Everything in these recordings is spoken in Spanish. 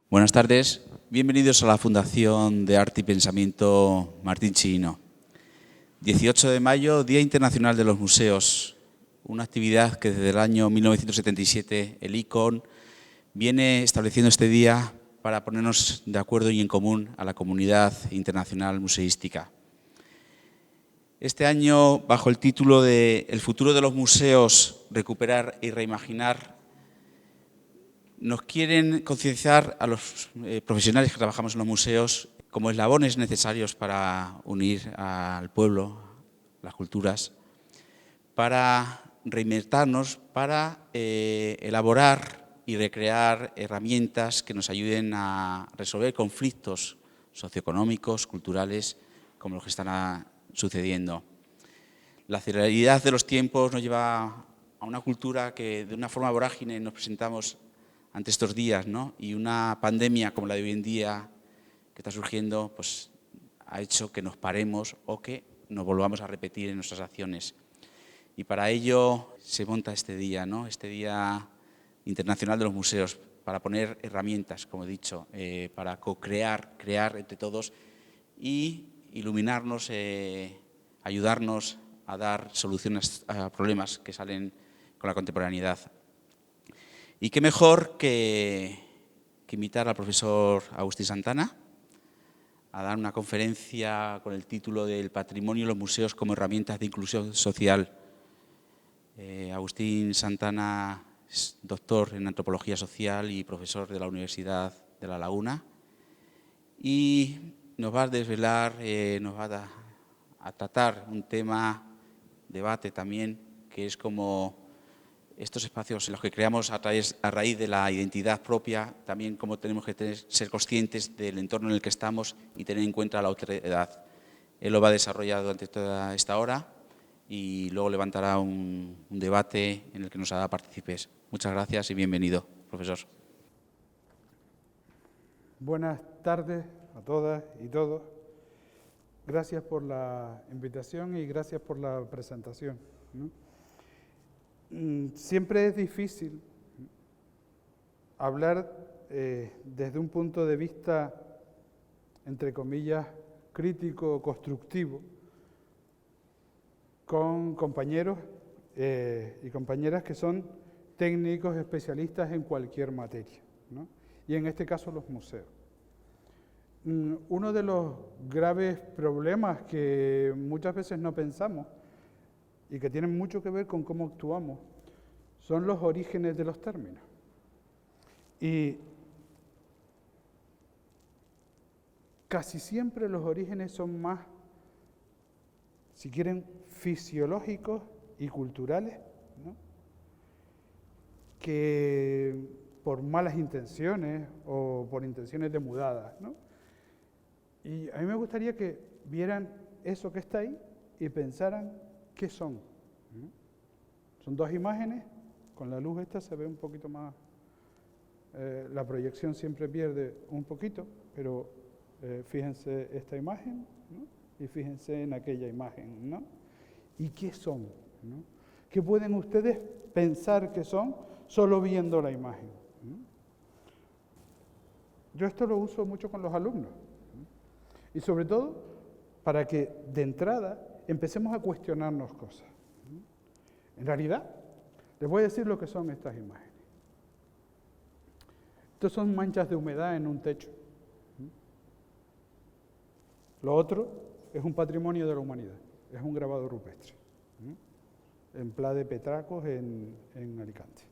Buenas tardes, bienvenidos a la Fundación de Arte y Pensamiento Martín Chirino. 18 de mayo, Día Internacional de los Museos, una actividad que desde el año 1977 el ICON viene estableciendo este día para ponernos de acuerdo y en común a la comunidad internacional museística. Este año, bajo el título de El futuro de los museos, recuperar y reimaginar, nos quieren concienciar a los profesionales que trabajamos en los museos como eslabones necesarios para unir al pueblo, las culturas, para reinventarnos, para elaborar y recrear herramientas que nos ayuden a resolver conflictos socioeconómicos, culturales, como los que están sucediendo. La celeridad de los tiempos nos lleva a una cultura que de una forma vorágine nos presentamos ante estos días, ¿no? Y una pandemia como la de hoy en día que está surgiendo, pues ha hecho que nos paremos o que nos volvamos a repetir en nuestras acciones. Y para ello se monta este día, ¿no? Este Día Internacional de los Museos, para poner herramientas, como he dicho, para co-crear, crear entre todos y iluminarnos, ayudarnos a dar soluciones a problemas que salen con la contemporaneidad. Y qué mejor que invitar al profesor Agustín Santana a dar una conferencia con el título del Patrimonio y los museos como herramientas de inclusión social. Agustín Santana es doctor en Antropología Social y profesor de la Universidad de La Laguna y nos va a desvelar, nos va a tratar un tema, debate también, que es como estos espacios en los que creamos a raíz de la identidad propia, también cómo tenemos que ser conscientes del entorno en el que estamos y tener en cuenta la otredad. Él lo va a desarrollar durante toda esta hora y luego levantará un debate en el que nos hará partícipes. Muchas gracias y bienvenido, profesor. Buenas tardes a todas y todos. Gracias por la invitación y gracias por la presentación, ¿no? Siempre es difícil hablar desde un punto de vista, entre comillas, crítico o constructivo, con compañeros y compañeras que son técnicos especialistas en cualquier materia, ¿no? Y en este caso los museos. Uno de los graves problemas que muchas veces no pensamos y que tienen mucho que ver con cómo actuamos, son los orígenes de los términos. Y casi siempre los orígenes son más, si quieren, fisiológicos y culturales, ¿no?, que por malas intenciones o por intenciones de mudadas, ¿no? Y a mí me gustaría que vieran eso que está ahí y pensaran ¿qué son? ¿No? Son dos imágenes, con la luz esta se ve un poquito más, la proyección siempre pierde un poquito, pero fíjense esta imagen, ¿no?, y fíjense en aquella imagen, ¿no? ¿Y qué son? ¿No? ¿Qué pueden ustedes pensar que son solo viendo la imagen? ¿No? Yo esto lo uso mucho con los alumnos, ¿no? Y sobre todo para que de entrada empecemos a cuestionarnos cosas. En realidad, les voy a decir lo que son estas imágenes. Estos son manchas de humedad en un techo. Lo otro es un patrimonio de la humanidad, es un grabado rupestre, en Pla de Petracos, en Alicante.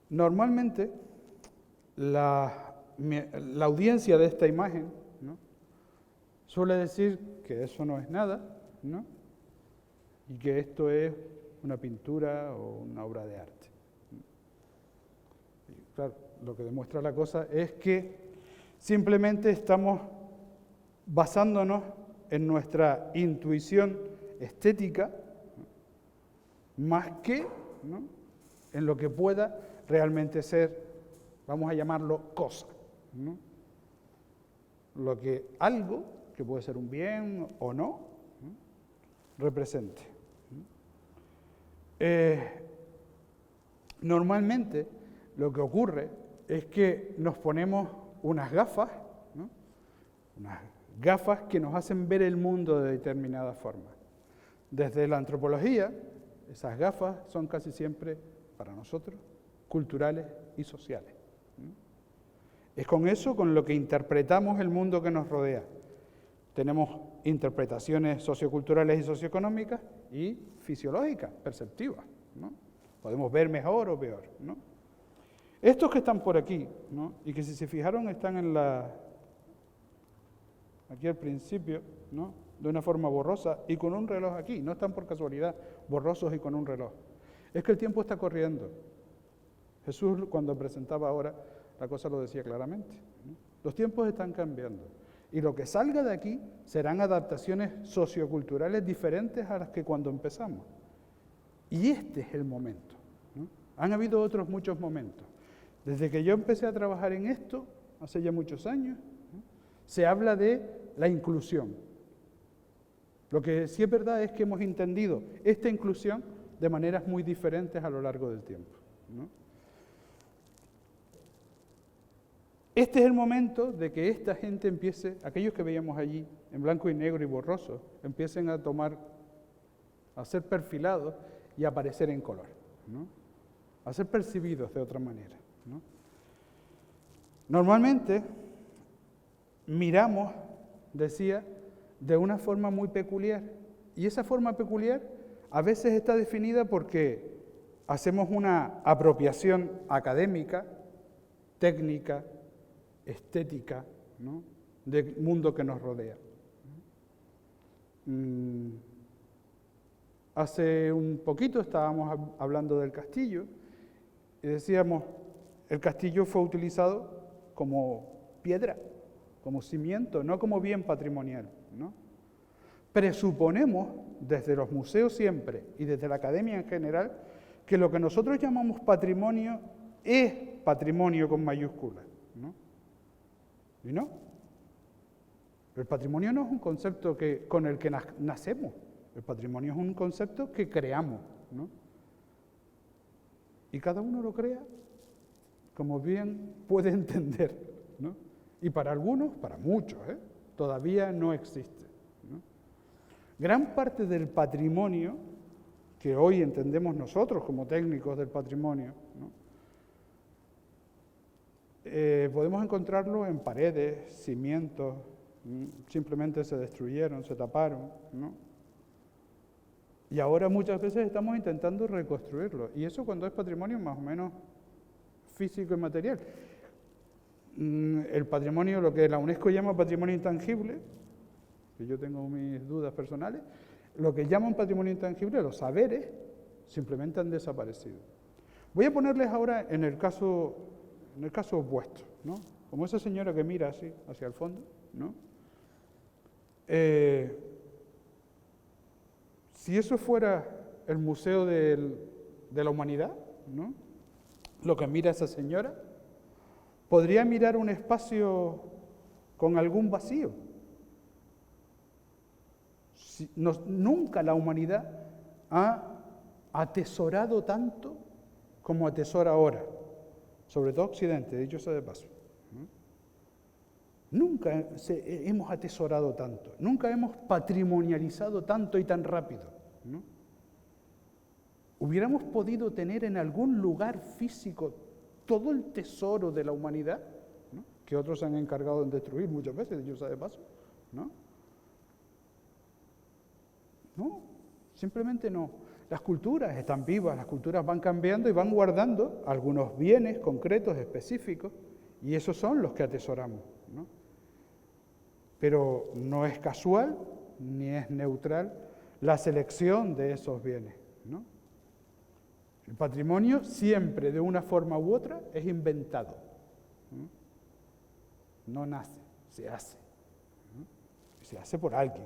Normalmente, la audiencia de esta imagen, ¿no?, suele decir que eso no es nada, ¿no?, y que esto es una pintura o una obra de arte. Y claro, lo que demuestra la cosa es que simplemente estamos basándonos en nuestra intuición estética, más que, ¿no?, en lo que pueda realmente ser, vamos a llamarlo, cosa, ¿no? Lo que algo, que puede ser un bien o no, represente. Normalmente lo que ocurre es que nos ponemos unas gafas, ¿no? Unas gafas que nos hacen ver el mundo de determinada forma. Desde la antropología, esas gafas son casi siempre, para nosotros, culturales y sociales. Es con eso con lo que interpretamos el mundo que nos rodea. Tenemos interpretaciones socioculturales y socioeconómicas y fisiológicas, perceptivas, ¿no? Podemos ver mejor o peor, ¿no? Estos que están por aquí, ¿no? Y que si se fijaron están aquí al principio, ¿no? De una forma borrosa y con un reloj aquí, no están por casualidad, borrosos y con un reloj. Es que el tiempo está corriendo. Jesús, cuando presentaba ahora, la cosa lo decía claramente, ¿no? Los tiempos están cambiando y lo que salga de aquí serán adaptaciones socioculturales diferentes a las que cuando empezamos. Y este es el momento, ¿no? Han habido otros muchos momentos. Desde que yo empecé a trabajar en esto, hace ya muchos años, ¿no? Se habla de la inclusión. Lo que sí es verdad es que hemos entendido esta inclusión de maneras muy diferentes a lo largo del tiempo, ¿no? Este es el momento de que esta gente empiece, aquellos que veíamos allí, en blanco y negro y borroso, empiecen a ser perfilados y a aparecer en color, ¿no? A ser percibidos de otra manera, ¿no? Normalmente miramos, decía, de una forma muy peculiar, y esa forma peculiar a veces está definida porque hacemos una apropiación académica, técnica, estética, ¿no? Del mundo que nos rodea. Hace un poquito estábamos hablando del castillo y decíamos, el castillo fue utilizado como piedra, como cimiento, no como bien patrimonial, ¿no? Presuponemos, desde los museos siempre y desde la academia en general, que lo que nosotros llamamos patrimonio es patrimonio con mayúsculas, ¿no? Y no. El patrimonio no es un concepto con el que nacemos. El patrimonio es un concepto que creamos, ¿no? Y cada uno lo crea como bien puede entender, ¿no? Y para algunos, para muchos, todavía no existe, ¿no? Gran parte del patrimonio que hoy entendemos nosotros como técnicos del patrimonio, ¿no? Podemos encontrarlo en paredes, cimientos, simplemente se destruyeron, se taparon, ¿no? Y ahora muchas veces estamos intentando reconstruirlo. Y eso cuando es patrimonio más o menos físico y material. El patrimonio, lo que la UNESCO llama patrimonio intangible, que yo tengo mis dudas personales, lo que llaman patrimonio intangible, los saberes, simplemente han desaparecido. Voy a ponerles ahora en el caso opuesto, ¿no? Como esa señora que mira así, hacia el fondo, ¿no? Si eso fuera el Museo de la Humanidad, ¿no? Lo que mira esa señora, podría mirar un espacio con algún vacío. Nunca la humanidad ha atesorado tanto como atesora ahora, sobre todo Occidente, dicho sea de paso. Nunca hemos atesorado tanto, nunca hemos patrimonializado tanto y tan rápido, ¿no? ¿Hubiéramos podido tener en algún lugar físico todo el tesoro de la humanidad, ¿no? Que otros se han encargado de destruir muchas veces, dicho sea de paso, ¿no? No, simplemente no. Las culturas están vivas, las culturas van cambiando y van guardando algunos bienes concretos, específicos, y esos son los que atesoramos, ¿no? Pero no es casual ni es neutral la selección de esos bienes, ¿no? El patrimonio siempre, de una forma u otra, es inventado, ¿no? No nace, se hace, ¿no? Se hace por alguien.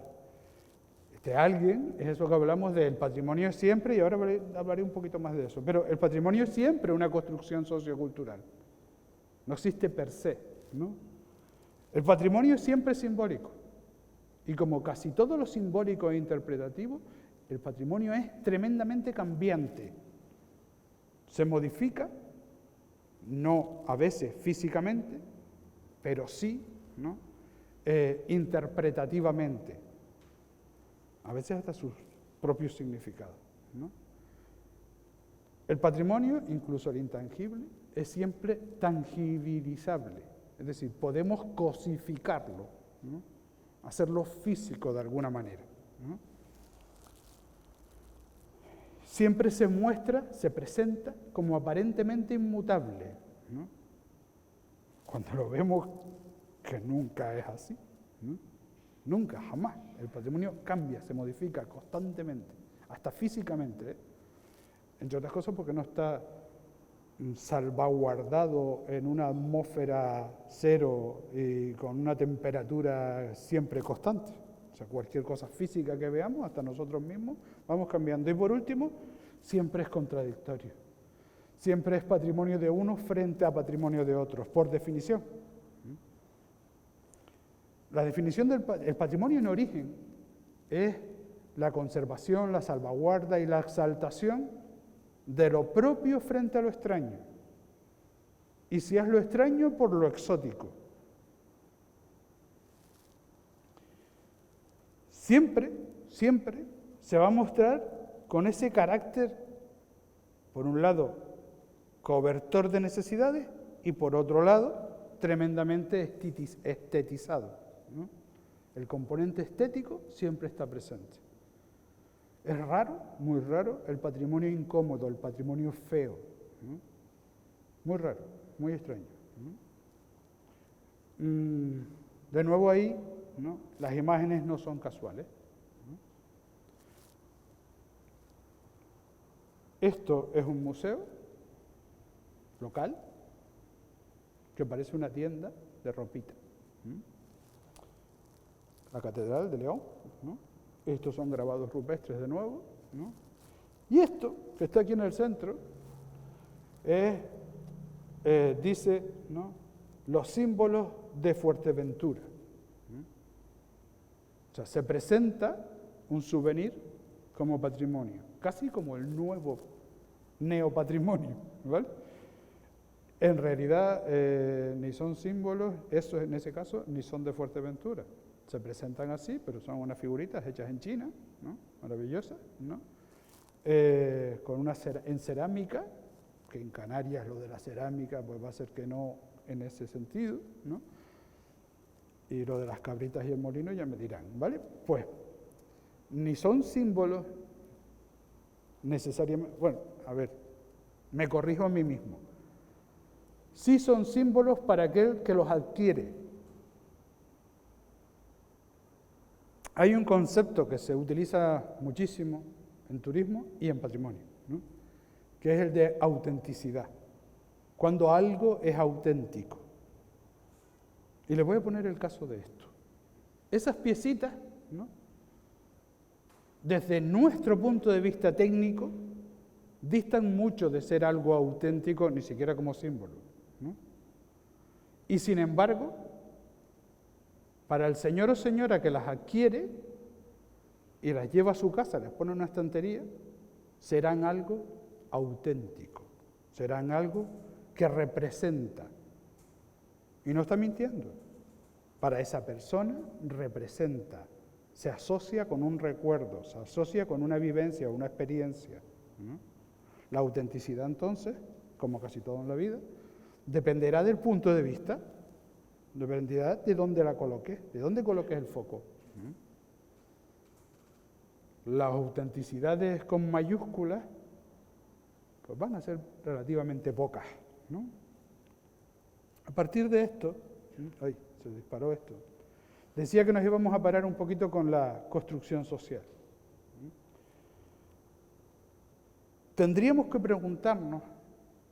Este alguien es eso que hablamos del patrimonio siempre, y ahora hablaré un poquito más de eso, pero el patrimonio es siempre una construcción sociocultural. No existe per se, ¿no? El patrimonio es siempre simbólico. Y como casi todo lo simbólico e interpretativo, el patrimonio es tremendamente cambiante. Se modifica, no a veces físicamente, pero sí, ¿no? Interpretativamente, a veces hasta sus propios significados, ¿no? El patrimonio, incluso el intangible, es siempre tangibilizable, es decir, podemos cosificarlo, ¿no? Hacerlo físico de alguna manera, ¿no? Siempre se muestra, se presenta como aparentemente inmutable, ¿no? Cuando lo vemos que nunca es así, ¿no? Nunca, jamás. El patrimonio cambia, se modifica constantemente, hasta físicamente, ¿eh? Entre otras cosas porque no está salvaguardado en una atmósfera cero y con una temperatura siempre constante. O sea, cualquier cosa física que veamos, hasta nosotros mismos, vamos cambiando. Y por último, siempre es contradictorio. Siempre es patrimonio de unos frente a patrimonio de otros, por definición. La definición del patrimonio en origen es la conservación, la salvaguarda y la exaltación de lo propio frente a lo extraño. Y si es lo extraño, por lo exótico. Siempre, siempre se va a mostrar con ese carácter, por un lado, cobertor de necesidades y por otro lado, tremendamente estetizado, ¿no? El componente estético siempre está presente. Es raro, muy raro, el patrimonio incómodo, el patrimonio feo, ¿no? Muy raro, muy extraño, ¿no? De nuevo ahí, ¿no? Las imágenes no son casuales, ¿no? Esto es un museo local que parece una tienda de ropita, ¿no? La Catedral de León, ¿no? Estos son grabados rupestres de nuevo, ¿no? Y esto, que está aquí en el centro, dice, ¿no? Los símbolos de Fuerteventura, ¿no? O sea, se presenta un souvenir como patrimonio, casi como el nuevo neopatrimonio, ¿vale? En realidad, ni son símbolos, eso en ese caso, ni son de Fuerteventura. Se presentan así, pero son unas figuritas hechas en China, ¿no? Maravillosas, ¿no? En cerámica, que en Canarias lo de la cerámica pues va a ser que no en ese sentido, ¿no? Y lo de las cabritas y el molino ya me dirán, ¿vale? Pues ni son símbolos necesariamente, bueno, a ver, me corrijo a mí mismo. Sí son símbolos para aquel que los adquiere. Hay un concepto que se utiliza muchísimo en turismo y en patrimonio, ¿no? Que es el de autenticidad. Cuando algo es auténtico. Y les voy a poner el caso de esto. Esas piecitas, ¿no? Desde nuestro punto de vista técnico, distan mucho de ser algo auténtico, ni siquiera como símbolo, ¿no? Y sin embargo, para el señor o señora que las adquiere y las lleva a su casa, les pone en una estantería, serán algo auténtico, serán algo que representa. Y no está mintiendo. Para esa persona representa, se asocia con un recuerdo, se asocia con una vivencia, una experiencia, ¿no? La autenticidad entonces, como casi todo en la vida, dependerá del punto de vista, dependerá de dónde la coloques, de dónde coloques el foco. Las autenticidades con mayúsculas pues van a ser relativamente pocas, ¿no? A partir de esto, ¡ay! Se disparó esto. Decía que nos íbamos a parar un poquito con la construcción social. Tendríamos que preguntarnos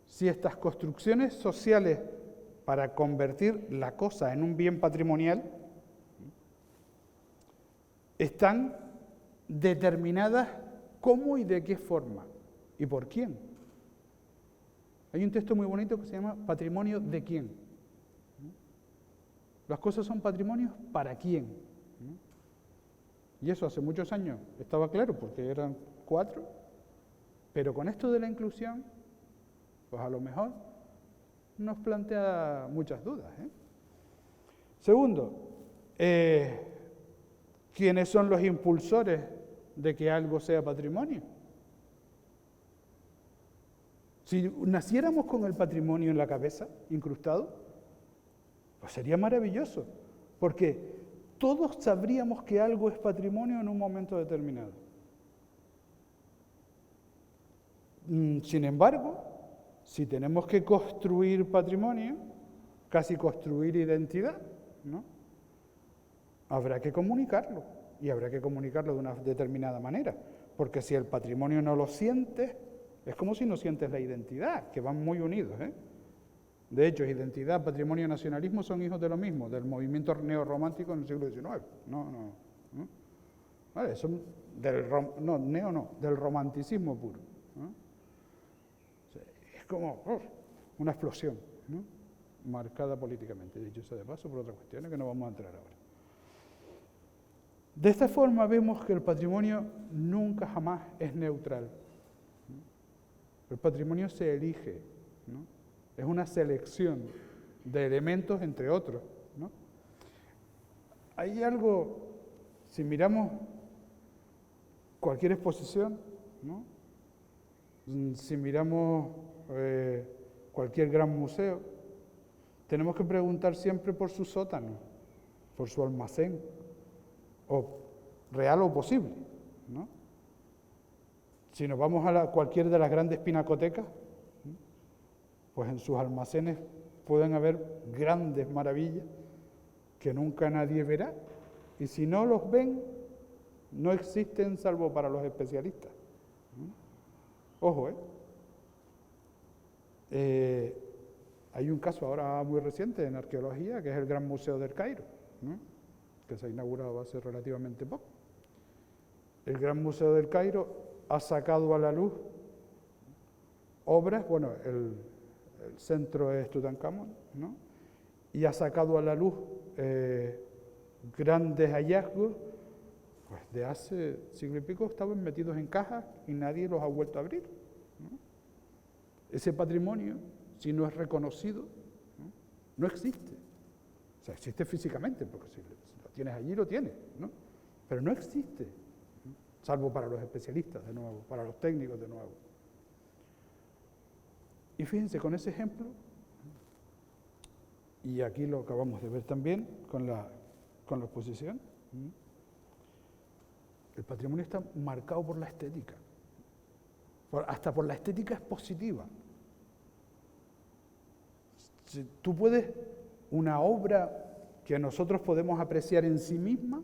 si estas construcciones sociales para convertir la cosa en un bien patrimonial están determinadas cómo y de qué forma y por quién. Hay un texto muy bonito que se llama Patrimonio de quién. Las cosas son patrimonios para quién. Y eso hace muchos años estaba claro porque eran 4, pero con esto de la inclusión, pues a lo mejor nos plantea muchas dudas, ¿eh? Segundo, ¿quiénes son los impulsores de que algo sea patrimonio? Si naciéramos con el patrimonio en la cabeza, incrustado, pues sería maravilloso, porque todos sabríamos que algo es patrimonio en un momento determinado. Sin embargo, si tenemos que construir patrimonio, casi construir identidad, ¿no? Habrá que comunicarlo, y habrá que comunicarlo de una determinada manera, porque si el patrimonio no lo sientes, es como si no sientes la identidad, que van muy unidos, ¿eh? De hecho, identidad, patrimonio y nacionalismo son hijos de lo mismo, del movimiento neorromántico en el siglo XIX. ¿No? Vale, son del romanticismo puro, ¿no? Es como una explosión, ¿no? Marcada políticamente, dicho sea de paso, por otras cuestiones que no vamos a entrar ahora. De esta forma vemos que el patrimonio nunca jamás es neutral. El patrimonio se elige, ¿no? Es una selección de elementos entre otros, ¿no? Hay algo, si miramos cualquier exposición, ¿no? Si miramos cualquier gran museo, tenemos que preguntar siempre por su sótano, por su almacén, o real o posible, ¿no? Si nos vamos a cualquier de las grandes pinacotecas, pues en sus almacenes pueden haber grandes maravillas que nunca nadie verá, y si no los ven, no existen salvo para los especialistas. Ojo, hay un caso ahora muy reciente en arqueología, que es el Gran Museo del Cairo, ¿no? Que se ha inaugurado hace relativamente poco. El Gran Museo del Cairo ha sacado a la luz obras, bueno, el centro es Tutankamón, ¿no? Y ha sacado a la luz grandes hallazgos, pues de hace siglo y pico estaban metidos en cajas y nadie los ha vuelto a abrir, ¿no? Ese patrimonio, si no es reconocido, no existe. O sea, existe físicamente, porque si lo tienes allí, lo tienes, ¿no? Pero no existe, ¿no? Salvo para los especialistas, de nuevo, para los técnicos, de nuevo. Y fíjense, con ese ejemplo, y aquí lo acabamos de ver también con la exposición, el patrimonio está marcado por la estética, hasta por la estética expositiva. Si tú puedes, una obra que nosotros podemos apreciar en sí misma,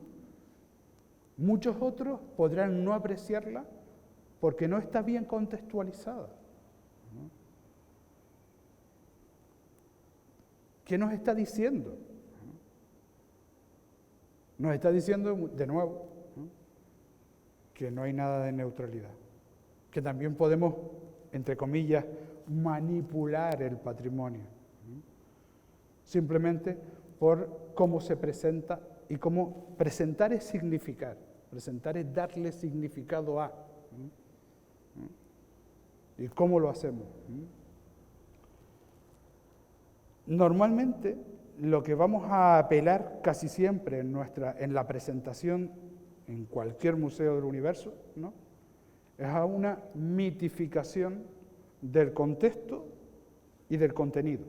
muchos otros podrán no apreciarla porque no está bien contextualizada, ¿no? ¿Qué nos está diciendo? Nos está diciendo, de nuevo, ¿no?, que no hay nada de neutralidad, que también podemos, entre comillas, manipular el patrimonio, ¿no?, simplemente por cómo se presenta, y cómo presentar es significar, presentar es darle significado a, ¿no?, y cómo lo hacemos, ¿no? Normalmente, lo que vamos a apelar casi siempre en la presentación en cualquier museo del universo, ¿no?, es a una mitificación del contexto y del contenido.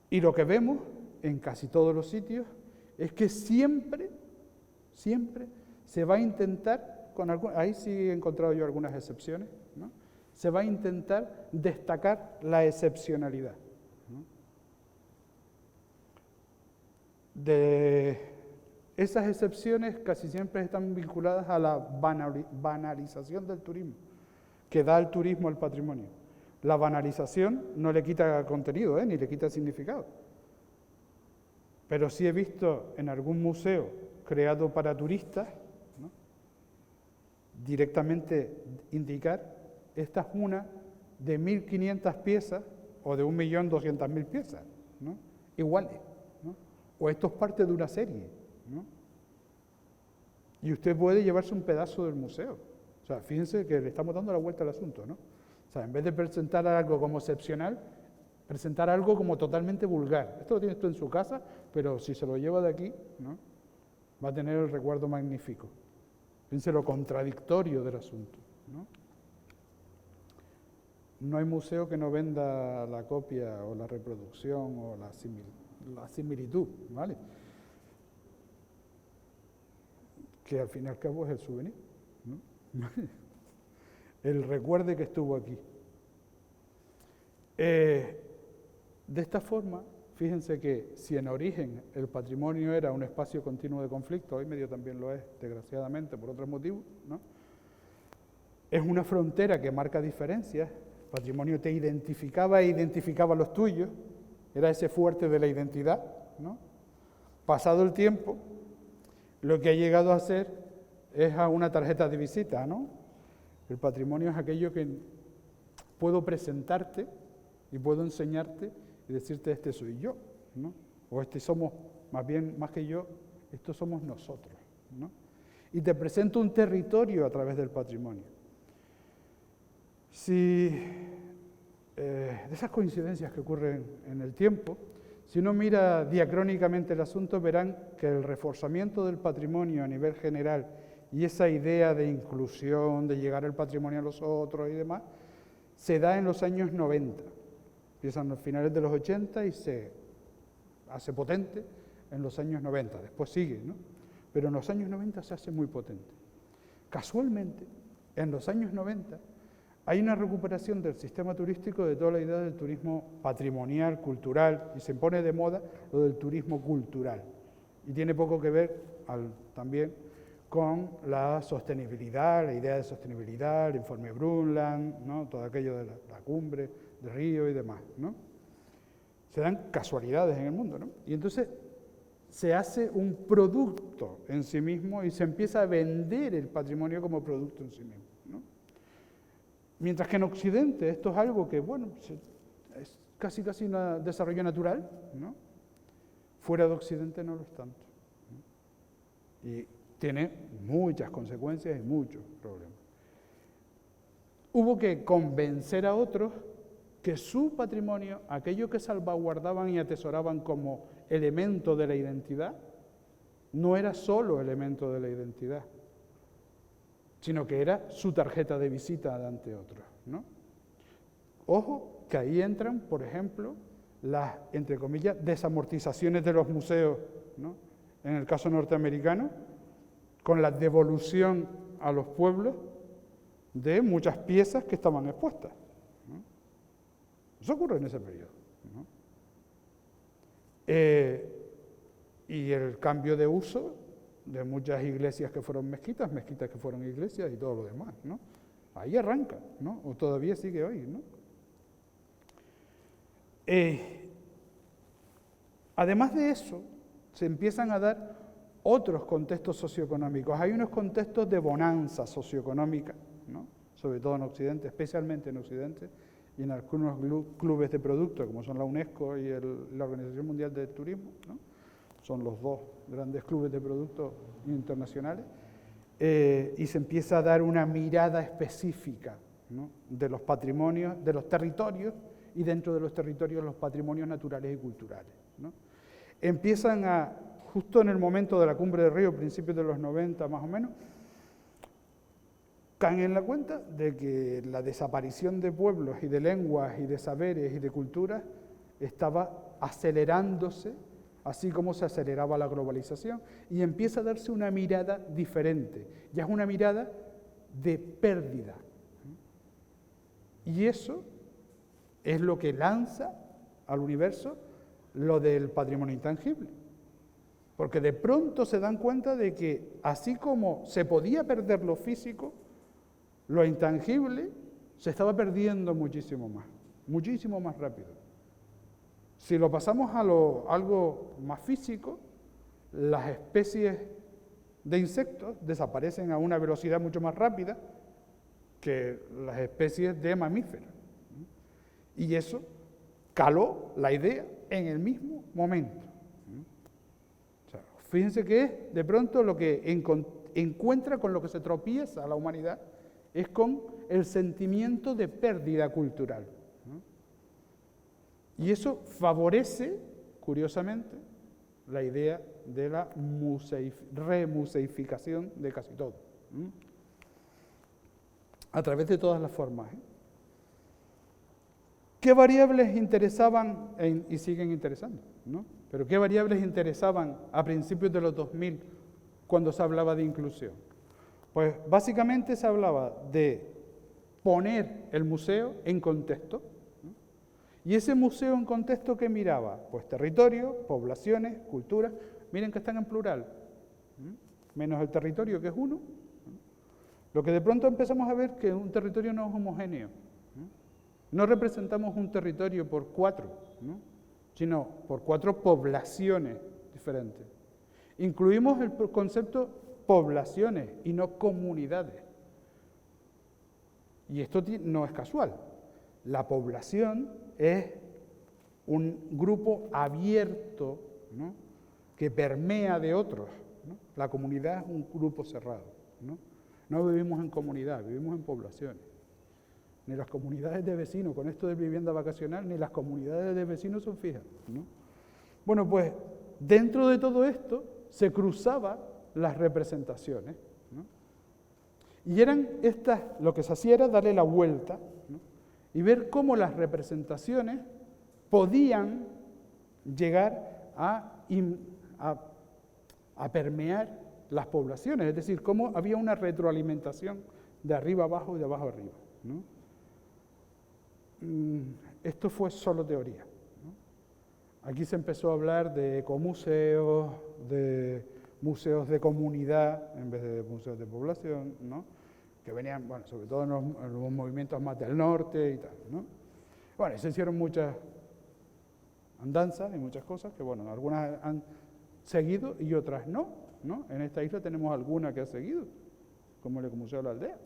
Y lo que vemos en casi todos los sitios es que siempre se va a intentar, ahí sí he encontrado yo algunas excepciones, ¿no?, se va a intentar destacar la excepcionalidad, ¿no? De esas excepciones casi siempre están vinculadas a la banalización del turismo, que da el turismo al patrimonio. La banalización no le quita contenido, ni le quita significado. Pero sí he visto en algún museo creado para turistas, ¿no?, directamente indicar: esta es una de 1.500 piezas o de 1.200.000 piezas, ¿no?, iguales, ¿no?, o esto es parte de una serie, ¿no? Y usted puede llevarse un pedazo del museo. O sea, fíjense que le estamos dando la vuelta al asunto, ¿no? O sea, en vez de presentar algo como excepcional, presentar algo como totalmente vulgar. Esto lo tienes tú en su casa, pero si se lo lleva de aquí, ¿no?, va a tener el recuerdo magnífico. Fíjense lo contradictorio del asunto, ¿no? No hay museo que no venda la copia o la reproducción o la similitud, ¿vale? Que al fin y al cabo es el souvenir, ¿no? El recuerde que estuvo aquí. De esta forma, fíjense que si en origen el patrimonio era un espacio continuo de conflicto, hoy medio también lo es, desgraciadamente, por otros motivos, ¿no? Es una frontera que marca diferencias. El patrimonio te identificaba e identificaba los tuyos, era ese fuerte de la identidad, ¿no? Pasado el tiempo, lo que ha llegado a ser es a una tarjeta de visita, ¿no? El patrimonio es aquello que puedo presentarte y puedo enseñarte y decirte, este soy yo, ¿no? O este somos, más bien, más que yo, estos somos nosotros, ¿no? Y te presento un territorio a través del patrimonio. De esas coincidencias que ocurren en el tiempo, si uno mira diacrónicamente el asunto, verán que el reforzamiento del patrimonio a nivel general y esa idea de inclusión, de llegar el patrimonio a los otros y demás, se da en los años 90. Empiezan los finales de los 80 y se hace potente en los años 90. Después sigue, ¿no? Pero en los años 90 se hace muy potente. Casualmente, en los años 90, hay una recuperación del sistema turístico de toda la idea del turismo patrimonial, cultural, y se pone de moda lo del turismo cultural. Y tiene poco que ver también con la sostenibilidad, la idea de sostenibilidad, el informe Brundtland, ¿no?, todo aquello de la cumbre de Río y demás, ¿no? Se dan casualidades en el mundo, ¿no? Y entonces se hace un producto en sí mismo y se empieza a vender el patrimonio como producto en sí mismo, ¿no? Mientras que en Occidente esto es algo que, bueno, es casi un desarrollo natural, ¿no? Fuera de Occidente no lo es tanto, ¿no? Y tiene muchas consecuencias y muchos problemas. Hubo que convencer a otros que su patrimonio, aquello que salvaguardaban y atesoraban como elemento de la identidad, no era solo elemento de la identidad, sino que era su tarjeta de visita ante otros, ¿no? Ojo, que ahí entran, por ejemplo, las, entre comillas, desamortizaciones de los museos, ¿no?, en el caso norteamericano, con la devolución a los pueblos de muchas piezas que estaban expuestas, ¿no? Eso ocurre en ese periodo, ¿no? Y el cambio de uso de muchas iglesias que fueron mezquitas, mezquitas que fueron iglesias y todo lo demás, ¿no? Ahí arranca, ¿no? O todavía sigue hoy, ¿no? Además de eso, se empiezan a dar otros contextos socioeconómicos. Hay unos contextos de bonanza socioeconómica, ¿no?, sobre todo en Occidente, especialmente en Occidente, y en algunos clubes de producto, como son la UNESCO y la Organización Mundial del Turismo, ¿no? Son los dos grandes clubes de producto internacionales, y se empieza a dar una mirada específica, ¿no?, de los patrimonios, de los territorios, y dentro de los territorios los patrimonios naturales y culturales, ¿no? Empiezan a, justo en el momento de la Cumbre de Río, principios de los 90 más o menos, caen en la cuenta de que la desaparición de pueblos y de lenguas y de saberes y de culturas estaba acelerándose, así como se aceleraba la globalización, y empieza a darse una mirada diferente, ya es una mirada de pérdida. Y eso es lo que lanza al universo lo del patrimonio intangible. Porque de pronto se dan cuenta de que así como se podía perder lo físico, lo intangible se estaba perdiendo muchísimo más rápido. Si lo pasamos a algo más físico, las especies de insectos desaparecen a una velocidad mucho más rápida que las especies de mamíferos. Y eso caló la idea en el mismo momento. O sea, fíjense que es de pronto lo que encuentra con lo que se tropieza a la humanidad es con el sentimiento de pérdida cultural, ¿no? Y eso favorece, curiosamente, la idea de la remuseificación de casi todo, ¿no? A través de todas las formas, ¿eh? ¿Qué variables interesaban y siguen interesando, ¿no? Pero qué variables interesaban a principios de los 2000 cuando se hablaba de inclusión? Pues básicamente se hablaba de poner el museo en contexto, ¿no? Y ese museo en contexto, ¿qué miraba? Pues territorio, poblaciones, culturas. Miren que están en plural, ¿no? Menos el territorio, que es uno, ¿no? Lo que de pronto empezamos a ver que un territorio no es homogéneo, ¿no? No representamos un territorio por 4, ¿no? Sino por 4 poblaciones diferentes. Incluimos el concepto poblaciones y no comunidades. Y esto no es casual. La población es un grupo abierto, ¿no? Que permea de otros, ¿no? La comunidad es un grupo cerrado, ¿no? No vivimos en comunidad, vivimos en poblaciones. Ni las comunidades de vecinos, con esto de vivienda vacacional, ni las comunidades de vecinos son fijas, ¿no? Bueno, pues dentro de todo esto se cruzaban las representaciones, ¿no? Y eran estas, lo que se hacía era darle la vuelta, ¿no? Y ver cómo las representaciones podían llegar a permear las poblaciones, es decir, cómo había una retroalimentación de arriba abajo y de abajo arriba, ¿no? Esto fue solo teoría, ¿no? Aquí se empezó a hablar de ecomuseos, de museos de comunidad en vez de museos de población, ¿no? Que venían, bueno, sobre todo en los movimientos más del norte y tal, ¿no? Bueno, se hicieron muchas andanzas y muchas cosas que, bueno, algunas han seguido y otras no, ¿no? En esta isla tenemos alguna que ha seguido, como el Ecomuseo de la Aldea,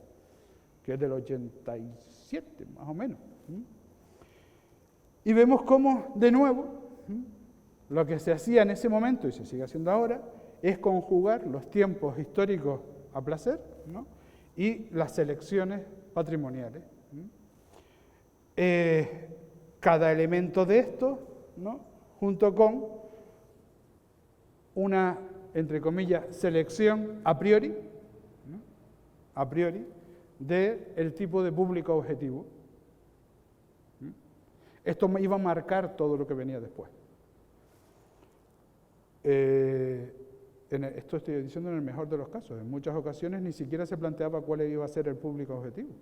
que es del 87, más o menos. Y vemos cómo, de nuevo, lo que se hacía en ese momento, y se sigue haciendo ahora, es conjugar los tiempos históricos a placer, ¿no? Y las selecciones patrimoniales. Cada elemento de esto, ¿no? Junto con una, entre comillas, selección a priori, ¿no? A priori, del tipo de público objetivo. Esto me iba a marcar todo lo que venía después. Esto estoy diciendo en el mejor de los casos. En muchas ocasiones ni siquiera se planteaba cuál iba a ser el público objetivo,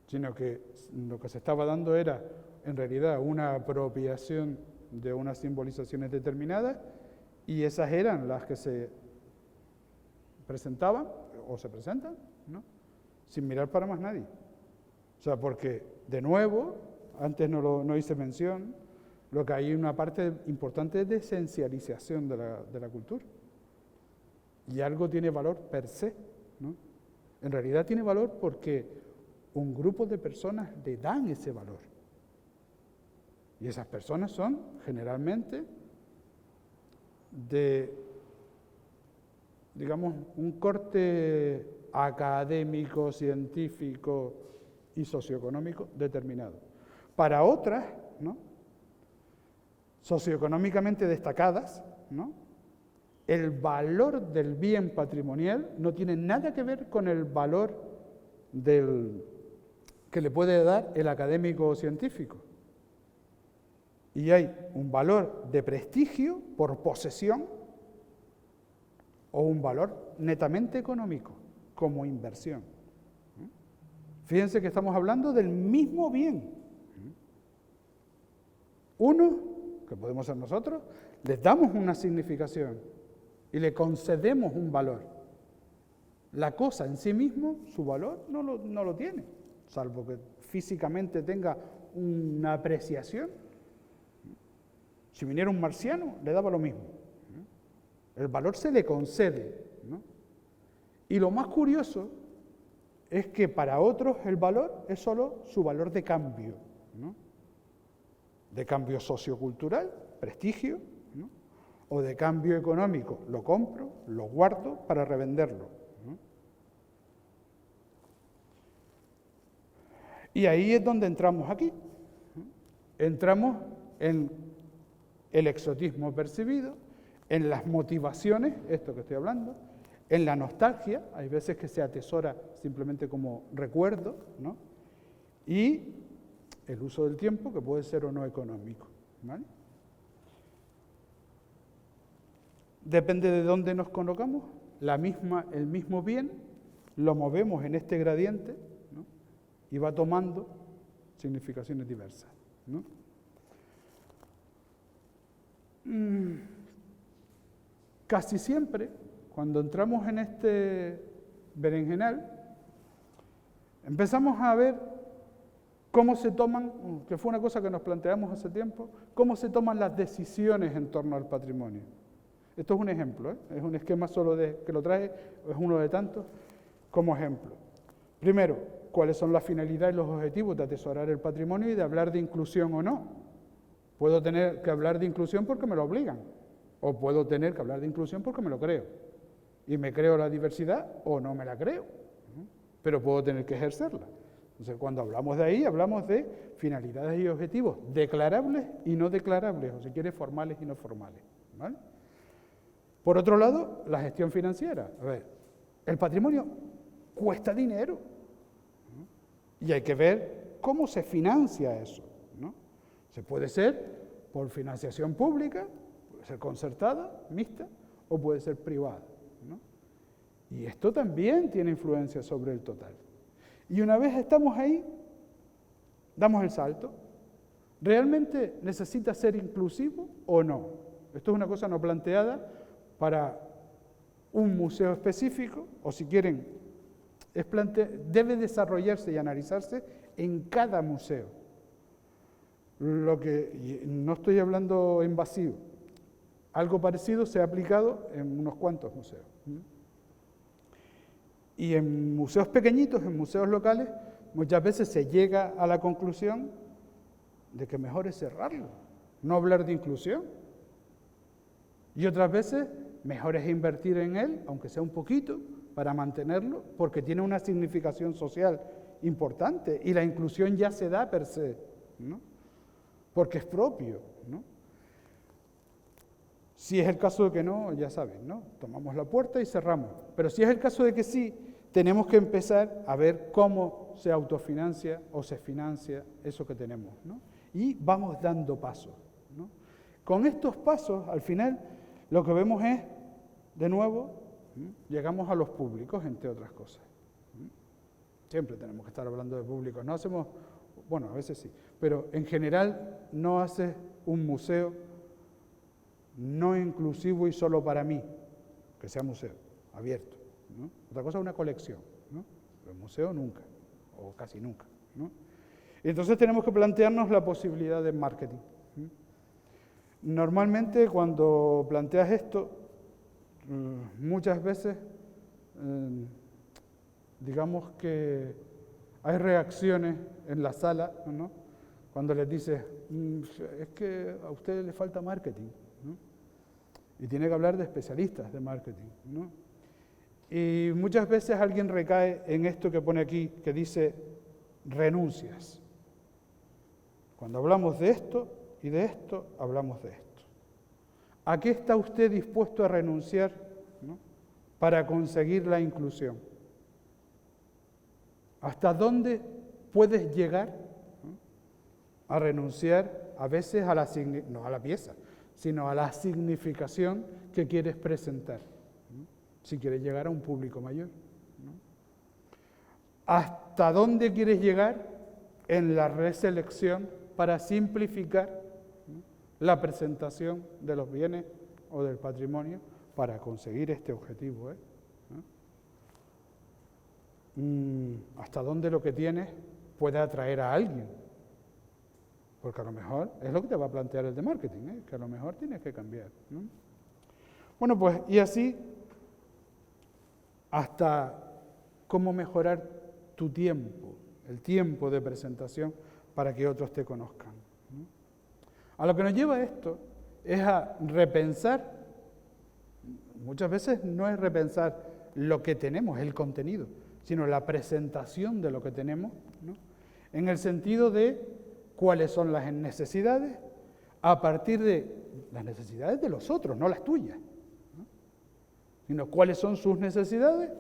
sino que lo que se estaba dando era, en realidad, una apropiación de unas simbolizaciones determinadas, y esas eran las que se presentaban, o se presentan, ¿no? Sin mirar para más nadie. O sea, porque, de nuevo, antes no hice mención, lo que hay una parte importante de esencialización de la cultura. Y algo tiene valor per se, ¿no? En realidad tiene valor porque un grupo de personas le dan ese valor. Y esas personas son, generalmente, de, digamos, un corte académico, científico y socioeconómico determinado. Para otras, ¿no? Socioeconómicamente destacadas, ¿no? El valor del bien patrimonial no tiene nada que ver con el valor que le puede dar el académico o científico. Y hay un valor de prestigio por posesión o un valor netamente económico, como inversión. Fíjense que estamos hablando del mismo bien. Uno, que podemos ser nosotros, les damos una significación y le concedemos un valor. La cosa en sí mismo, su valor, no lo tiene, salvo que físicamente tenga una apreciación. Si viniera un marciano, le daba lo mismo. El valor se le concede, ¿no? Y lo más curioso es que para otros el valor es solo su valor de cambio, ¿no? De cambio sociocultural, prestigio, ¿no? O de cambio económico, lo compro, lo guardo para revenderlo, ¿no? Y ahí es donde entramos aquí. Entramos en el exotismo percibido, en las motivaciones, esto que estoy hablando, en la nostalgia, hay veces que se atesora simplemente como recuerdo, ¿no? Y el uso del tiempo, que puede ser o no económico, ¿vale? Depende de dónde nos colocamos, el mismo bien lo movemos en este gradiente, ¿no? Y va tomando significaciones diversas, ¿no? Casi siempre, cuando entramos en este berenjenal, empezamos a ver cómo se toman, que fue una cosa que nos planteamos hace tiempo, cómo se toman las decisiones en torno al patrimonio. Esto es un ejemplo, ¿eh? Es un esquema solo que lo traje, es uno de tantos, como ejemplo. Primero, ¿cuáles son las finalidades y los objetivos de atesorar el patrimonio y de hablar de inclusión o no? Puedo tener que hablar de inclusión porque me lo obligan, o puedo tener que hablar de inclusión porque me lo creo. Y me creo la diversidad o no me la creo, ¿no? Pero puedo tener que ejercerla. Entonces, cuando hablamos de ahí, hablamos de finalidades y objetivos declarables y no declarables, o si quieres, formales y no formales, ¿vale? Por otro lado, la gestión financiera. A ver, el patrimonio cuesta dinero, ¿no? Y hay que ver cómo se financia eso, ¿no? Se puede ser por financiación pública, puede ser concertada, mixta, o puede ser privada, ¿no? Y esto también tiene influencia sobre el total. Y una vez estamos ahí, damos el salto. ¿Realmente necesita ser inclusivo o no? Esto es una cosa no planteada para un museo específico, o si quieren, debe desarrollarse y analizarse en cada museo. Y no estoy hablando en vacío. Algo parecido se ha aplicado en unos cuantos museos. Y en museos pequeñitos, en museos locales, muchas veces se llega a la conclusión de que mejor es cerrarlo, no hablar de inclusión. Y otras veces, mejor es invertir en él, aunque sea un poquito, para mantenerlo, porque tiene una significación social importante y la inclusión ya se da per se, ¿no? Porque es propio, ¿no? Si es el caso de que no, ya saben, ¿no? Tomamos la puerta y cerramos. Pero si es el caso de que sí, tenemos que empezar a ver cómo se autofinancia o se financia eso que tenemos, ¿no? Y vamos dando pasos, ¿no? Con estos pasos, al final, lo que vemos es, de nuevo, llegamos a los públicos, entre otras cosas. Siempre tenemos que estar hablando de públicos. No hacemos, bueno, a veces sí, pero en general no haces un museo no inclusivo y solo para mí, que sea museo, abierto, ¿no? Otra cosa es una colección, ¿no? Pero el museo nunca, o casi nunca, ¿no? Y entonces tenemos que plantearnos la posibilidad de marketing. Normalmente cuando planteas esto, muchas veces, digamos que hay reacciones en la sala, ¿no? Cuando les dices, es que a usted le falta marketing, ¿no? Y tiene que hablar de especialistas de marketing, ¿no? Y muchas veces alguien recae en esto que pone aquí, que dice renuncias. Cuando hablamos de esto y de esto, hablamos de esto. ¿A qué está usted dispuesto a renunciar, ¿no? Para conseguir la inclusión? ¿Hasta dónde puedes llegar, ¿no? A renunciar a veces a no a la pieza, sino a la significación que quieres presentar, ¿no? Si quieres llegar a un público mayor, ¿no? ¿Hasta dónde quieres llegar en la reselección para simplificar, ¿no? La presentación de los bienes o del patrimonio para conseguir este objetivo, ¿no? ¿Hasta dónde lo que tienes puede atraer a alguien? Porque a lo mejor es lo que te va a plantear el de marketing, que a lo mejor tienes que cambiar, ¿no? Bueno, pues, y así hasta cómo mejorar tu tiempo, el tiempo de presentación para que otros te conozcan, ¿no? A lo que nos lleva esto es a repensar, muchas veces no es repensar lo que tenemos, el contenido, sino la presentación de lo que tenemos, ¿no? en el sentido de cuáles son las necesidades a partir de las necesidades de los otros, no las tuyas, ¿no? Sino cuáles son sus necesidades,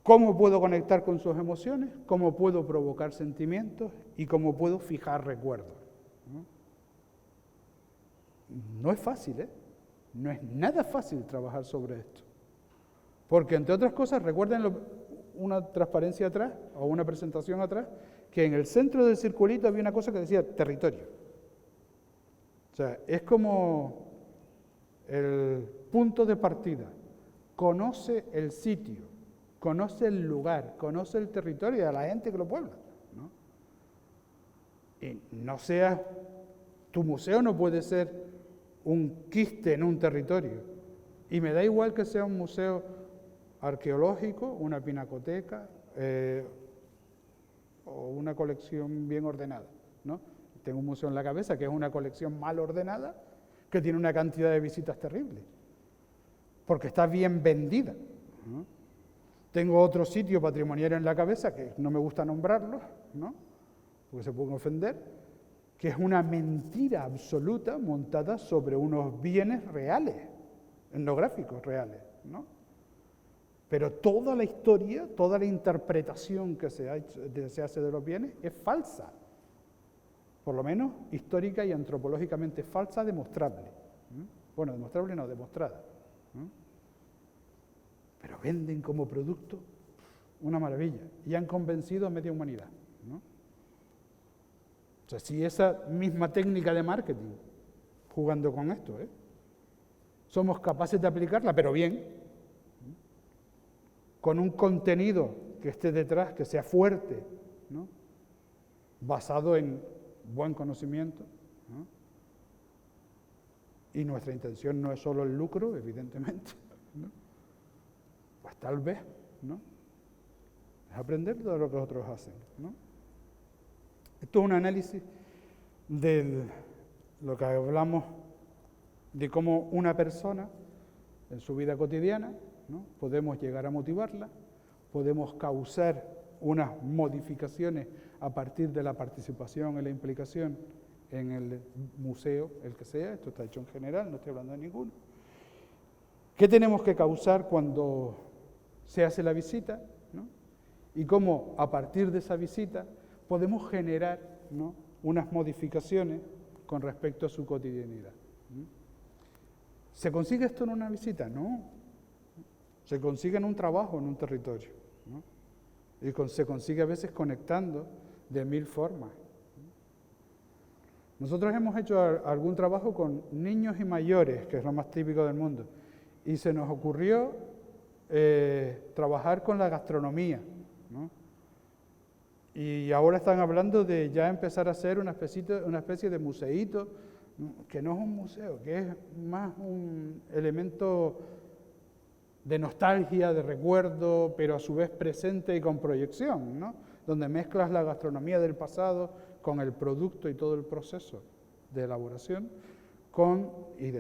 cómo puedo conectar con sus emociones, cómo puedo provocar sentimientos y cómo puedo fijar recuerdos, ¿no? No es fácil, ¿eh? No es nada fácil trabajar sobre esto. Porque, entre otras cosas, recuerden una transparencia atrás, o una presentación atrás, que en el centro del circulito había una cosa que decía territorio. O sea, es como el punto de partida. Conoce el sitio, conoce el lugar, conoce el territorio y a la gente que lo puebla, ¿no? Y no sea, tu museo no puede ser un quiste en un territorio. Y me da igual que sea un museo arqueológico, una pinacoteca o una colección bien ordenada, ¿no? Tengo un museo en la cabeza que es una colección mal ordenada que tiene una cantidad de visitas terrible, porque está bien vendida, ¿no? Tengo otro sitio patrimonial en la cabeza que no me gusta nombrarlo, ¿no? Porque se pueden ofender, que es una mentira absoluta montada sobre unos bienes reales, etnográficos reales, ¿no? Pero toda la historia, toda la interpretación que se hace de los bienes es falsa, por lo menos histórica y antropológicamente falsa, demostrable. Bueno, demostrable no, demostrada. Pero venden como producto una maravilla y han convencido a media humanidad, ¿no? O sea, si esa misma técnica de marketing, jugando con esto, somos capaces de aplicarla, pero bien, con un contenido que esté detrás, que sea fuerte, ¿no? Basado en buen conocimiento, ¿no? Y nuestra intención no es solo el lucro, evidentemente, ¿no? Pues tal vez, ¿no? Es aprender de lo que otros hacen, ¿no? Esto es un análisis de lo que hablamos de cómo una persona en su vida cotidiana, ¿no? Podemos llegar a motivarla, podemos causar unas modificaciones a partir de la participación y la implicación en el museo, el que sea, esto está hecho en general, no estoy hablando de ninguno. ¿Qué tenemos que causar cuando se hace la visita, ¿no? Y cómo a partir de esa visita podemos generar, ¿no?, unas modificaciones con respecto a su cotidianidad. ¿Se consigue esto en una visita? No. Se consigue en un trabajo, en un territorio, ¿no? Y se consigue a veces conectando de 1000 formas. Nosotros hemos hecho algún trabajo con niños y mayores, que es lo más típico del mundo, y se nos ocurrió trabajar con la gastronomía, ¿no? Y ahora están hablando de ya empezar a hacer una especie de museíto, que no es un museo, que es más un elemento de nostalgia, de recuerdo, pero a su vez presente y con proyección, ¿no? Donde mezclas la gastronomía del pasado con el producto y todo el proceso de elaboración, y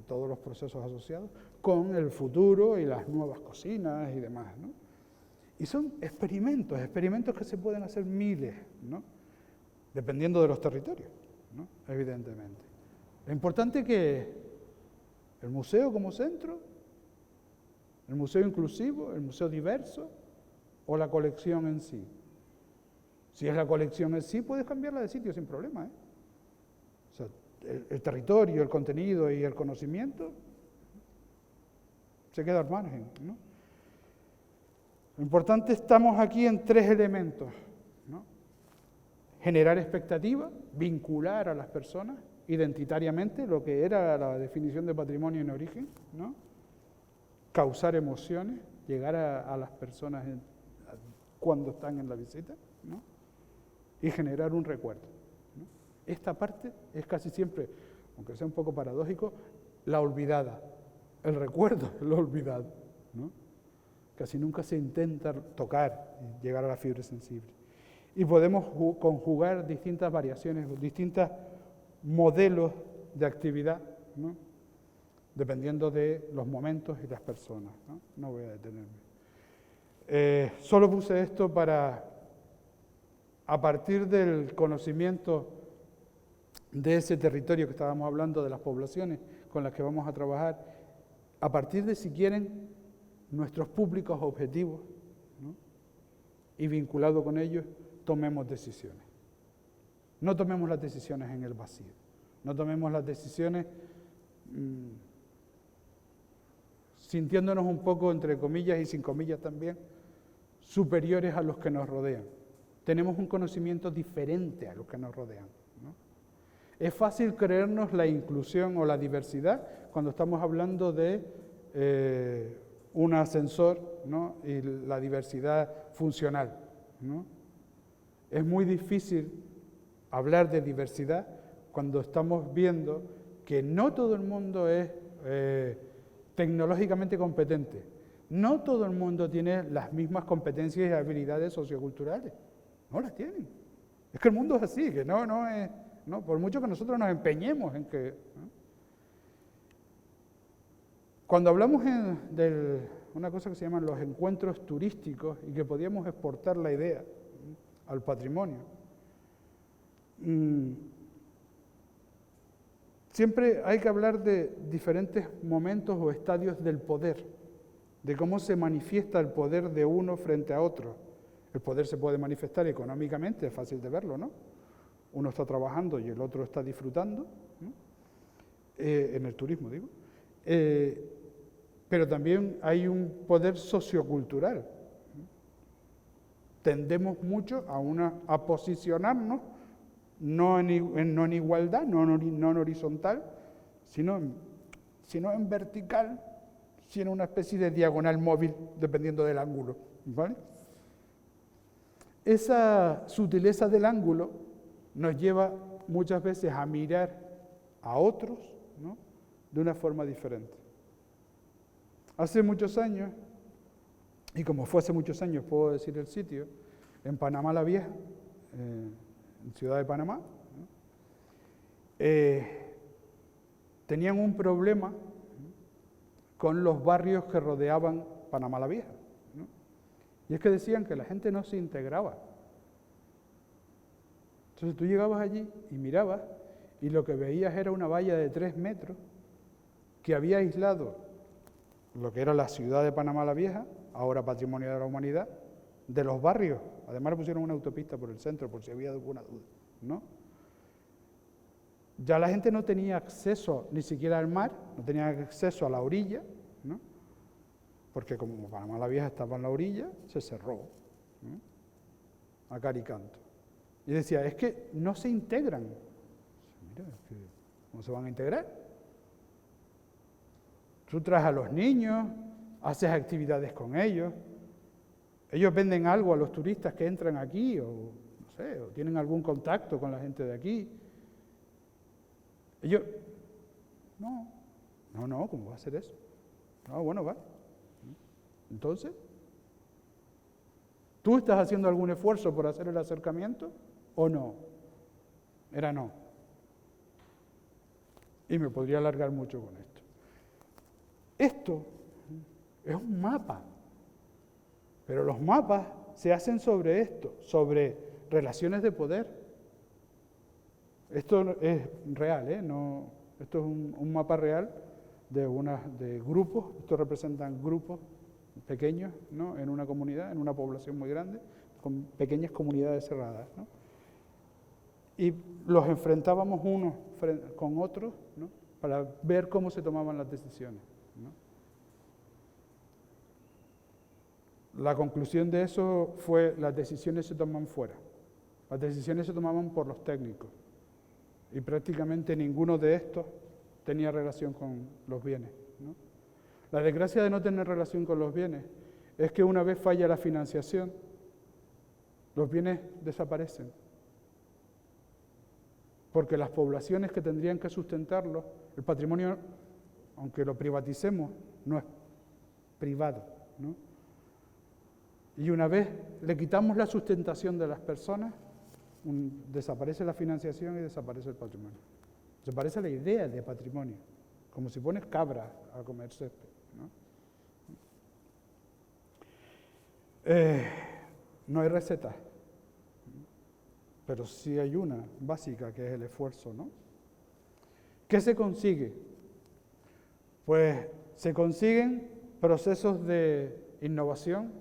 todos los procesos asociados, con el futuro y las nuevas cocinas y demás, ¿no? Y son experimentos que se pueden hacer miles, ¿no? Dependiendo de los territorios, ¿no? Evidentemente. Lo importante es que el museo como centro, el museo inclusivo, el museo diverso o la colección en sí. Si es la colección en sí, puedes cambiarla de sitio sin problema, ¿eh? O sea, el territorio, el contenido y el conocimiento se queda al margen, ¿no? Lo importante, estamos aquí en 3 elementos, ¿no? Generar expectativa, vincular a las personas identitariamente, lo que era la definición de patrimonio en origen, ¿no? Causar emociones, llegar a las personas cuando están en la visita, ¿no? Y generar un recuerdo, ¿no? Esta parte es casi siempre, aunque sea un poco paradójico, la olvidada. El recuerdo es lo olvidado, ¿no? Casi nunca se intenta tocar y llegar a la fibra sensible. Y podemos conjugar distintas variaciones, distintos modelos de actividad, ¿no? Dependiendo de los momentos y las personas, ¿no? No voy a detenerme. Solo puse esto para a partir del conocimiento de ese territorio que estábamos hablando, de las poblaciones con las que vamos a trabajar, a partir de, si quieren, nuestros públicos objetivos, ¿no? Y vinculado con ellos, tomemos decisiones. No tomemos las decisiones en el vacío, no tomemos las decisiones sintiéndonos un poco, entre comillas y sin comillas también, superiores a los que nos rodean. Tenemos un conocimiento diferente a los que nos rodean, ¿no? Es fácil creernos la inclusión o la diversidad cuando estamos hablando de un ascensor, ¿no? Y la diversidad funcional, ¿no? Es muy difícil hablar de diversidad cuando estamos viendo que no todo el mundo es tecnológicamente competente. No todo el mundo tiene las mismas competencias y habilidades socioculturales. No las tienen. Es que el mundo es así, que no es... ¿no? Por mucho que nosotros nos empeñemos en que... ¿no? Cuando hablamos de una cosa que se llaman los encuentros turísticos y que podíamos exportar la idea, ¿no? Al patrimonio, siempre hay que hablar de diferentes momentos o estadios del poder, de cómo se manifiesta el poder de uno frente a otro. El poder se puede manifestar económicamente, es fácil de verlo, ¿no? Uno está trabajando y el otro está disfrutando, ¿no? En el turismo, digo. Pero también hay un poder sociocultural, ¿no? Tendemos mucho a posicionarnos, no en igualdad, no en horizontal, sino en vertical, sino una especie de diagonal móvil, dependiendo del ángulo, ¿vale? Esa sutileza del ángulo nos lleva muchas veces a mirar a otros, ¿no? De una forma diferente. Hace muchos años, y como fue hace muchos años, puedo decir el sitio, en Panamá la Vieja, en Ciudad de Panamá, ¿no? Tenían un problema con los barrios que rodeaban Panamá la Vieja, ¿no? Y es que decían que la gente no se integraba. Entonces tú llegabas allí y mirabas y lo que veías era una valla de 3 metros que había aislado lo que era la ciudad de Panamá la Vieja, ahora Patrimonio de la Humanidad, de los barrios. Además le pusieron una autopista por el centro por si había alguna duda, ¿no? Ya la gente no tenía acceso ni siquiera al mar, no tenía acceso a la orilla, ¿no? Porque como Panamá la Vieja estaba en la orilla, se cerró, ¿no? A car y canto. Y decía, es que no se integran. Mira, ¿cómo se van a integrar? Tú traes a los niños, haces actividades con ellos venden algo a los turistas que entran aquí, o no sé, o tienen algún contacto con la gente de aquí. Ellos, no, ¿cómo va a hacer eso? No, bueno, va. Entonces, ¿tú estás haciendo algún esfuerzo por hacer el acercamiento o no? Era no. Y me podría alargar mucho con esto. Esto es un mapa, pero los mapas se hacen sobre esto, sobre relaciones de poder. Esto es real, no, esto es un mapa real de grupos. Estos representan grupos pequeños, ¿no? En una comunidad, en una población muy grande, con pequeñas comunidades cerradas, ¿no? Y los enfrentábamos unos con otros, ¿no? Para ver cómo se tomaban las decisiones, ¿no? La conclusión de eso fue: las decisiones se toman fuera, las decisiones se tomaban por los técnicos, y prácticamente ninguno de estos tenía relación con los bienes, ¿no? La desgracia de no tener relación con los bienes es que una vez falla la financiación, los bienes desaparecen, porque las poblaciones que tendrían que sustentarlos, el patrimonio, aunque lo privaticemos, no es privado, ¿no? Y una vez le quitamos la sustentación de las personas, desaparece la financiación y desaparece el patrimonio. Desaparece la idea de patrimonio, como si pones cabra a comer césped, ¿no? No hay recetas. pero sí hay una básica, que es el esfuerzo, ¿no? ¿Qué se consigue? Pues se consiguen procesos de innovación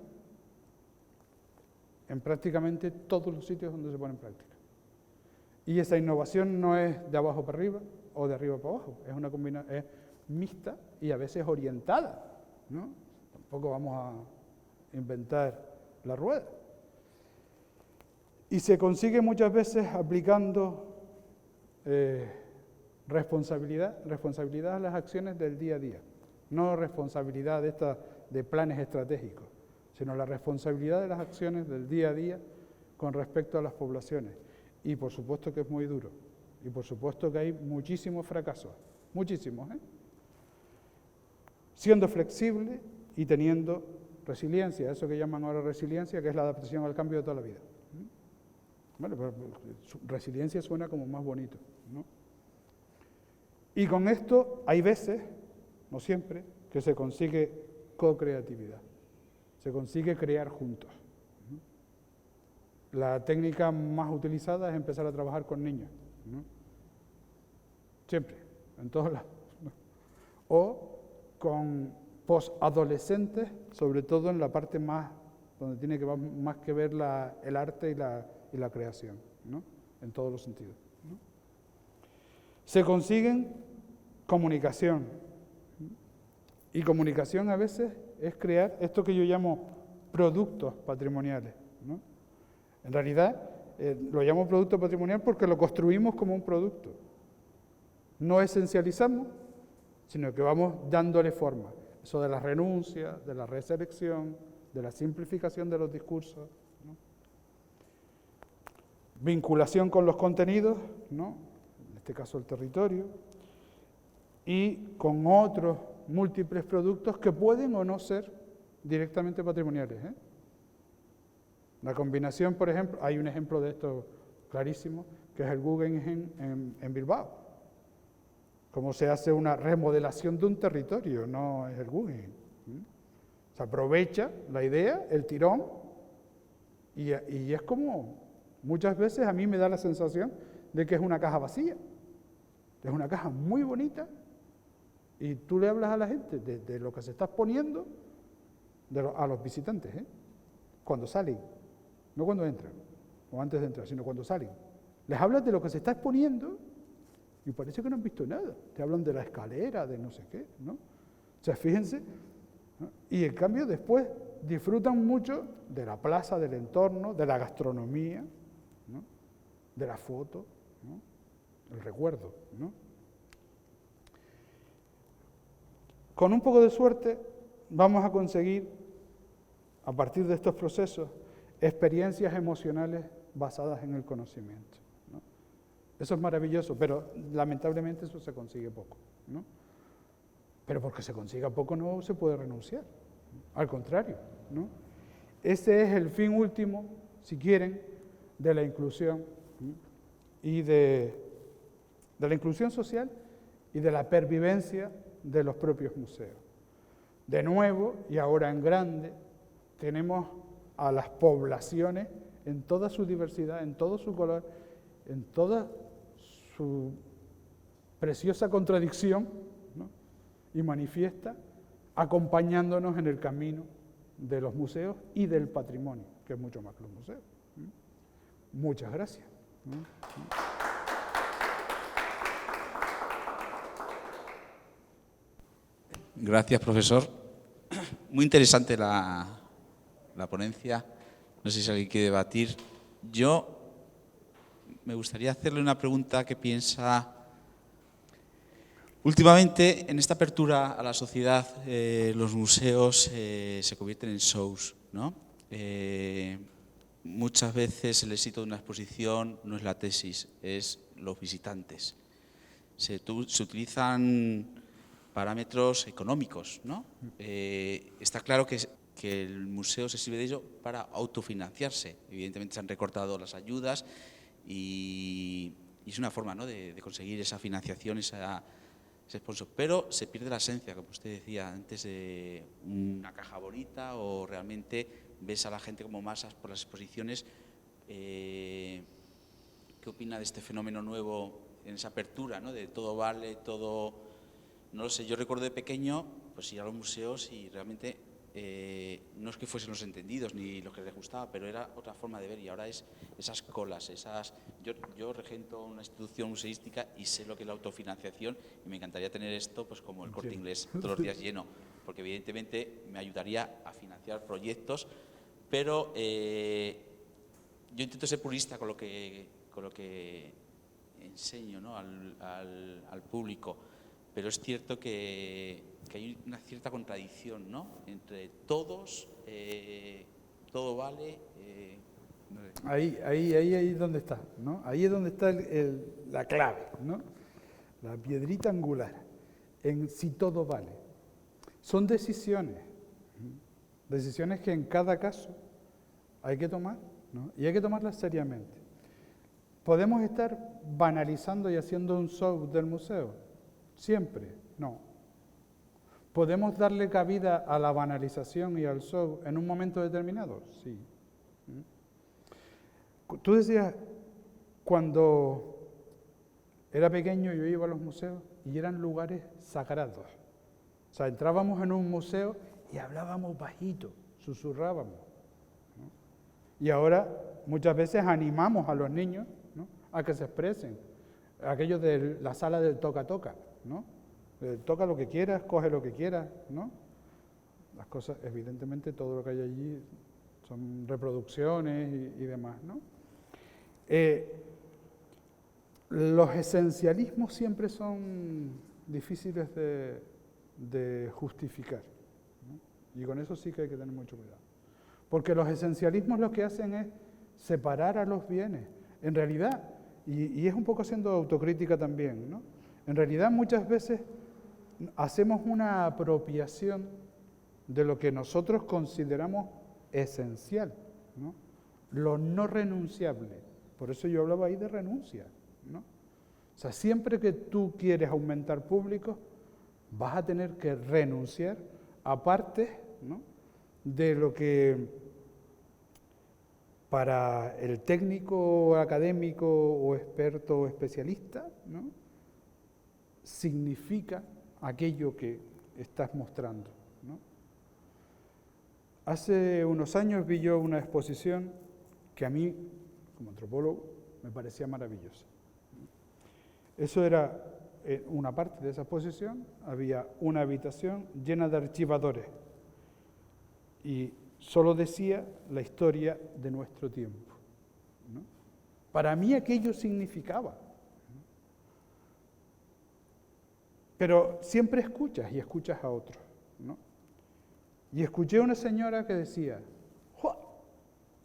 en prácticamente todos los sitios donde se pone en práctica. Y esa innovación no es de abajo para arriba o de arriba para abajo, es una combinación, es mixta y a veces orientada, ¿no? Tampoco vamos a inventar la rueda. Y se consigue muchas veces aplicando responsabilidad a las acciones del día a día, no responsabilidad de planes estratégicos, sino la responsabilidad de las acciones del día a día con respecto a las poblaciones. Y por supuesto que es muy duro, y por supuesto que hay muchísimos fracasos, muchísimos, siendo flexible y teniendo resiliencia, eso que llaman ahora resiliencia, que es la adaptación al cambio de toda la vida. Bueno, pues resiliencia suena como más bonito, ¿no? Y con esto hay veces, no siempre, que se consigue co-creatividad, se consigue crear juntos. La técnica más utilizada es empezar a trabajar con niños, ¿no? Siempre, en todos lados, ¿no? O con posadolescentes, sobre todo en la parte más, donde tiene que más que ver el arte y la creación, ¿no? En todos los sentidos, ¿no? Se consiguen comunicación, y comunicación a veces es crear esto que yo llamo productos patrimoniales, ¿no? En realidad lo llamo producto patrimonial porque lo construimos como un producto. No esencializamos, sino que vamos dándole forma. Eso de la renuncia, de la reselección, de la simplificación de los discursos, ¿no? Vinculación con los contenidos, ¿no? En este caso el territorio, y con otros múltiples productos que pueden o no ser directamente patrimoniales, La combinación, por ejemplo, hay un ejemplo de esto clarísimo, que es el Guggenheim en Bilbao. Cómo se hace una remodelación de un territorio, no es el Guggenheim. Se aprovecha la idea, el tirón, y es como, muchas veces a mí me da la sensación de que es una caja vacía. Es una caja muy bonita, y tú le hablas a la gente de lo que se está exponiendo a los visitantes, cuando salen, no cuando entran, o antes de entrar, sino cuando salen. Les hablas de lo que se está exponiendo y parece que no han visto nada. Te hablan de la escalera, de no sé qué, ¿no? O sea, fíjense, ¿no? Y en cambio después disfrutan mucho de la plaza, del entorno, de la gastronomía, ¿no? De la foto, ¿no? El recuerdo, ¿no? Con un poco de suerte vamos a conseguir, a partir de estos procesos, experiencias emocionales basadas en el conocimiento, ¿no? Eso es maravilloso, pero lamentablemente eso se consigue poco, ¿no? Pero porque se consiga poco no se puede renunciar, al contrario, ¿no? Ese es el fin último, si quieren, de la inclusión, ¿no? Y de la inclusión social y de la pervivencia de los propios museos. De nuevo, y ahora en grande, tenemos a las poblaciones en toda su diversidad, en todo su color, en toda su preciosa contradicción, ¿no? Y manifiesta, acompañándonos en el camino de los museos y del patrimonio, que es mucho más que los museos. Muchas gracias. Gracias, profesor. Muy interesante la ponencia. No sé si alguien quiere debatir. Yo me gustaría hacerle una pregunta que piensa. Últimamente, en esta apertura a la sociedad, los museos se convierten en shows, ¿no? Muchas veces el éxito de una exposición no es la tesis, es los visitantes. Se utilizan parámetros económicos, ¿no? Está claro que el museo se sirve de ello para autofinanciarse. Evidentemente se han recortado las ayudas y es una forma, ¿no?, de conseguir esa financiación, ese sponsor. Pero se pierde la esencia, como usted decía antes, de una caja bonita, o realmente ves a la gente como masas por las exposiciones qué opina de este fenómeno nuevo en esa apertura, ¿no? De todo vale, todo... No lo sé, yo recuerdo de pequeño pues ir a los museos y realmente no es que fuesen los entendidos ni los que les gustaba, pero era otra forma de ver, y ahora es esas colas, esas... Yo regento una institución museística y sé lo que es la autofinanciación, y me encantaría tener esto pues como el Corte Inglés, todos los días lleno, porque evidentemente me ayudaría a financiar proyectos, pero yo intento ser purista con lo que enseño, ¿no? al público, pero es cierto que hay una cierta contradicción, ¿no? Entre todos, todo vale. Ahí es donde está, ¿no? Ahí es donde está la clave, ¿no? La piedrita angular, en si todo vale. Son decisiones que en cada caso hay que tomar, ¿no? Y hay que tomarlas seriamente. ¿Podemos estar banalizando y haciendo un show del museo? Siempre, no. ¿Podemos darle cabida a la banalización y al show en un momento determinado? Sí. Tú decías, cuando era pequeño yo iba a los museos y eran lugares sagrados. O sea, entrábamos en un museo y hablábamos bajito, susurrábamos, ¿no? Y ahora muchas veces animamos a los niños, ¿no?, a que se expresen. Aquello de la sala del toca-toca, ¿no? Toca lo que quieras, coge lo que quieras, ¿no? Las cosas, evidentemente, todo lo que hay allí son reproducciones y demás, ¿no? Los esencialismos siempre son difíciles de justificar, ¿no? Y con eso sí que hay que tener mucho cuidado. Porque los esencialismos lo que hacen es separar a los bienes. En realidad, y es un poco haciendo autocrítica también, ¿no? En realidad muchas veces hacemos una apropiación de lo que nosotros consideramos esencial, ¿no? Lo no renunciable. Por eso yo hablaba ahí de renuncia, ¿no? O sea, siempre que tú quieres aumentar público, vas a tener que renunciar a partes, ¿no?, de lo que para el técnico académico o experto o especialista, ¿no?, significa aquello que estás mostrando, ¿no? Hace unos años vi yo una exposición que a mí, como antropólogo, me parecía maravillosa. Eso era una parte de esa exposición, había una habitación llena de archivadores y solo decía la historia de nuestro tiempo, ¿no? Para mí aquello significaba, ¿no? Pero siempre escuchas y escuchas a otros, ¿no? Y escuché a una señora que decía,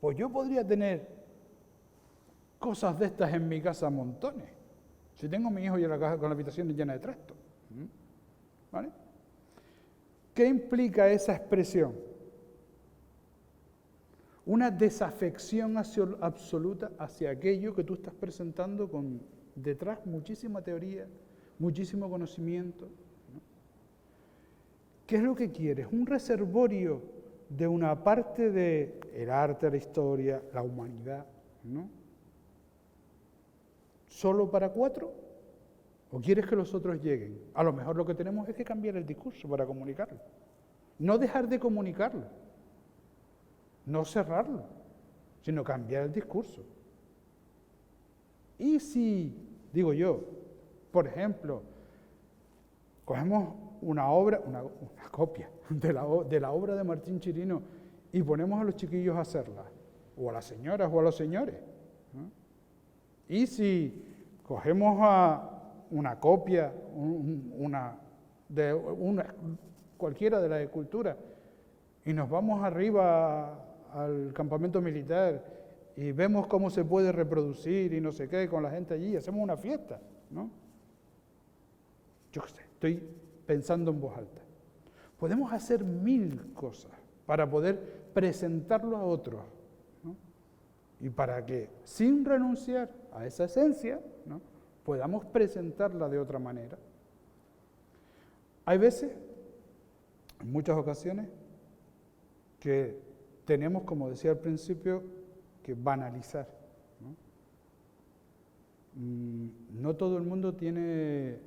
pues yo podría tener cosas de estas en mi casa montones. Si tengo a mi hijo y la casa con la habitación llena de trastos, ¿vale? ¿Qué implica esa expresión? Una desafección absoluta hacia aquello que tú estás presentando con detrás muchísima teoría, muchísimo conocimiento, ¿no? ¿Qué es lo que quieres? Un reservorio de una parte del arte, la historia, la humanidad, ¿no?, ¿solo para 4? ¿O quieres que los otros lleguen? A lo mejor lo que tenemos es que cambiar el discurso para comunicarlo. No dejar de comunicarlo. No cerrarlo, sino cambiar el discurso. Y si, digo yo, por ejemplo, cogemos una obra, una copia de la obra de Martín Chirino y ponemos a los chiquillos a hacerla, o a las señoras o a los señores, ¿no? Y si cogemos una copia, cualquiera de la escultura, y nos vamos arriba al campamento militar y vemos cómo se puede reproducir y no sé qué con la gente allí, hacemos una fiesta, ¿no? Yo qué sé, estoy pensando en voz alta. Podemos hacer 1000 cosas para poder presentarlo a otros, ¿no? Y para que, sin renunciar a esa esencia, ¿no?, podamos presentarla de otra manera. Hay veces, en muchas ocasiones, que tenemos, como decía al principio, que banalizar, ¿no? no todo el mundo tiene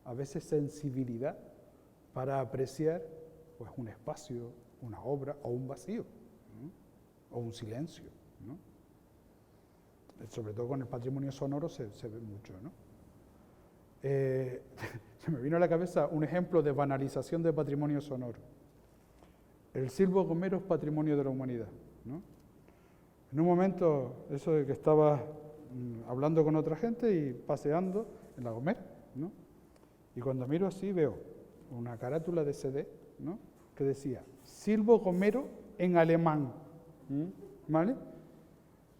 a veces sensibilidad para apreciar pues, un espacio, una obra o un vacío, ¿no? O un silencio, ¿no? Sobre todo con el patrimonio sonoro se ve mucho, ¿no? Se me vino a la cabeza un ejemplo de banalización de patrimonio sonoro. El silbo gomero es patrimonio de la humanidad, ¿no? En un momento, eso de que estaba hablando con otra gente y paseando en la Gomera, ¿no? Y cuando miro así veo una carátula de CD, ¿no? Que decía, silbo gomero en alemán, ¿vale?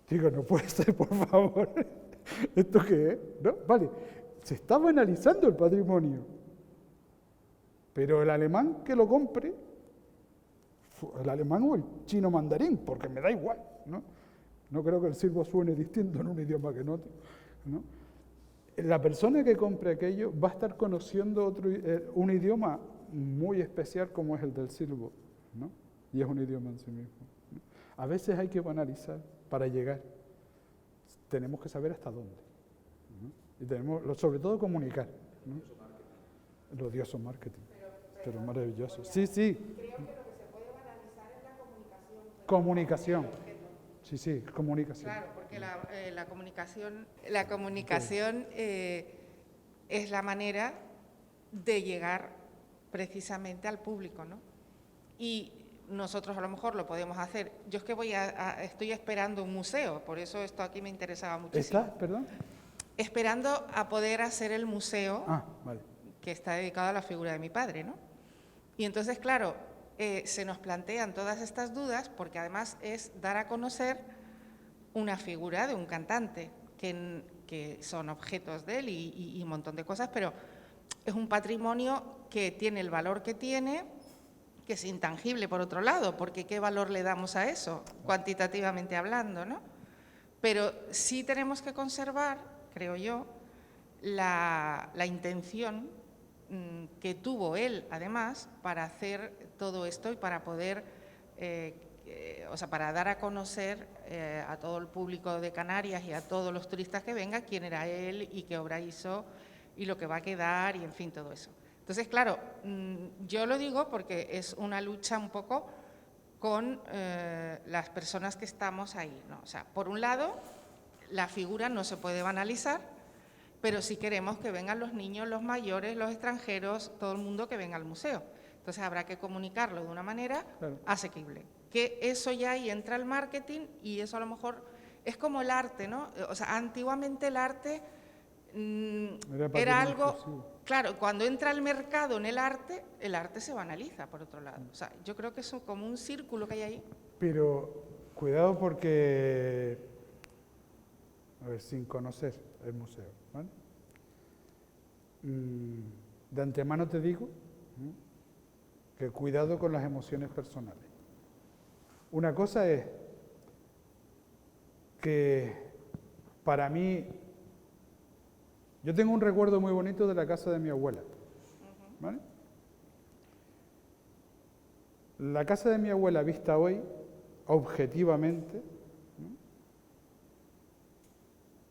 Digo, no puede ser, por favor, ¿esto qué es? ¿No? Vale, se está banalizando el patrimonio, pero el alemán que lo compre, el alemán o el chino mandarín, porque me da igual, ¿no? No creo que el silbo suene distinto en un idioma que en otro, ¿no? La persona que compre aquello va a estar conociendo un idioma muy especial como es el del silbo, ¿no? Y es un idioma en sí mismo, ¿no? A veces hay que banalizar para llegar. Tenemos que saber hasta dónde, ¿no? Y tenemos, sobre todo, comunicar, ¿no? El odioso marketing, pero maravilloso. Sí, sí. Creo que lo que se puede banalizar es la comunicación. Comunicación. Sí, comunicación. Claro, porque la comunicación es la manera de llegar precisamente al público, ¿no? Y nosotros a lo mejor lo podemos hacer. Yo es que estoy esperando un museo, por eso esto aquí me interesaba muchísimo. ¿Estás, perdón? Esperando a poder hacer el museo Vale. que está dedicado a la figura de mi padre, ¿no? Y entonces, claro, se nos plantean todas estas dudas porque además es dar a conocer una figura de un cantante que son objetos de él y un montón de cosas, pero es un patrimonio que tiene el valor que tiene, que es intangible por otro lado, porque ¿qué valor le damos a eso, cuantitativamente hablando, ¿no? Pero sí tenemos que conservar, creo yo, la intención que tuvo él, además, para hacer todo esto y para poder, para dar a conocer a todo el público de Canarias y a todos los turistas que vengan quién era él y qué obra hizo y lo que va a quedar y, en fin, todo eso. Entonces, claro, yo lo digo porque es una lucha un poco con las personas que estamos ahí, ¿no? O sea, por un lado, la figura no se puede banalizar, pero sí queremos que vengan los niños, los mayores, los extranjeros, todo el mundo que venga al museo. Entonces habrá que comunicarlo de una manera asequible. Que eso ya ahí entra el marketing y eso a lo mejor es como el arte, ¿no? O sea, antiguamente el arte era algo... Exclusivo. Claro, cuando entra el mercado en el arte se banaliza, por otro lado. O sea, yo creo que es como un círculo que hay ahí. Pero cuidado porque, a ver, sin conocer el museo, ¿vale? De antemano te digo, ¿no?, que cuidado con las emociones personales. Una cosa es que para mí, yo tengo un recuerdo muy bonito de la casa de mi abuela, ¿vale? La casa de mi abuela vista hoy, objetivamente,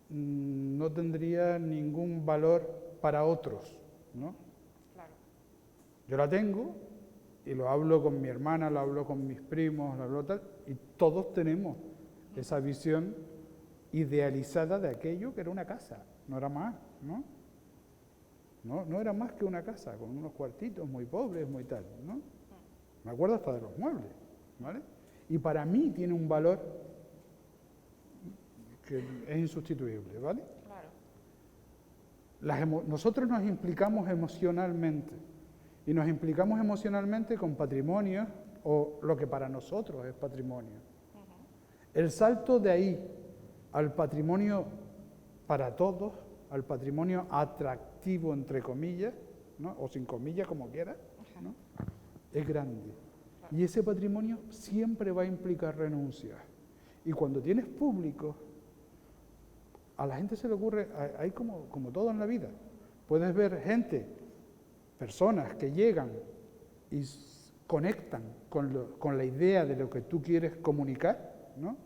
no tendría ningún valor para otros, ¿no? Claro. Yo la tengo y lo hablo con mi hermana, lo hablo con mis primos, lo hablo tal, y todos tenemos esa visión idealizada de aquello que era una casa, no era más, ¿no? No era más que una casa, con unos cuartitos muy pobres, muy tal, ¿no? Me acuerdo hasta de los muebles, ¿vale? Y para mí tiene un valor que es insustituible, ¿vale? Claro. Nosotros nos implicamos emocionalmente, y nos implicamos emocionalmente con patrimonio o lo que para nosotros es patrimonio. El salto de ahí al patrimonio para todos, al patrimonio atractivo, entre comillas, ¿no?, o sin comillas, como quieras, ¿no?, es grande. Y ese patrimonio siempre va a implicar renuncias. Y cuando tienes público, a la gente se le ocurre, hay como todo en la vida, puedes ver gente, personas que llegan y conectan con la idea de lo que tú quieres comunicar, ¿no?,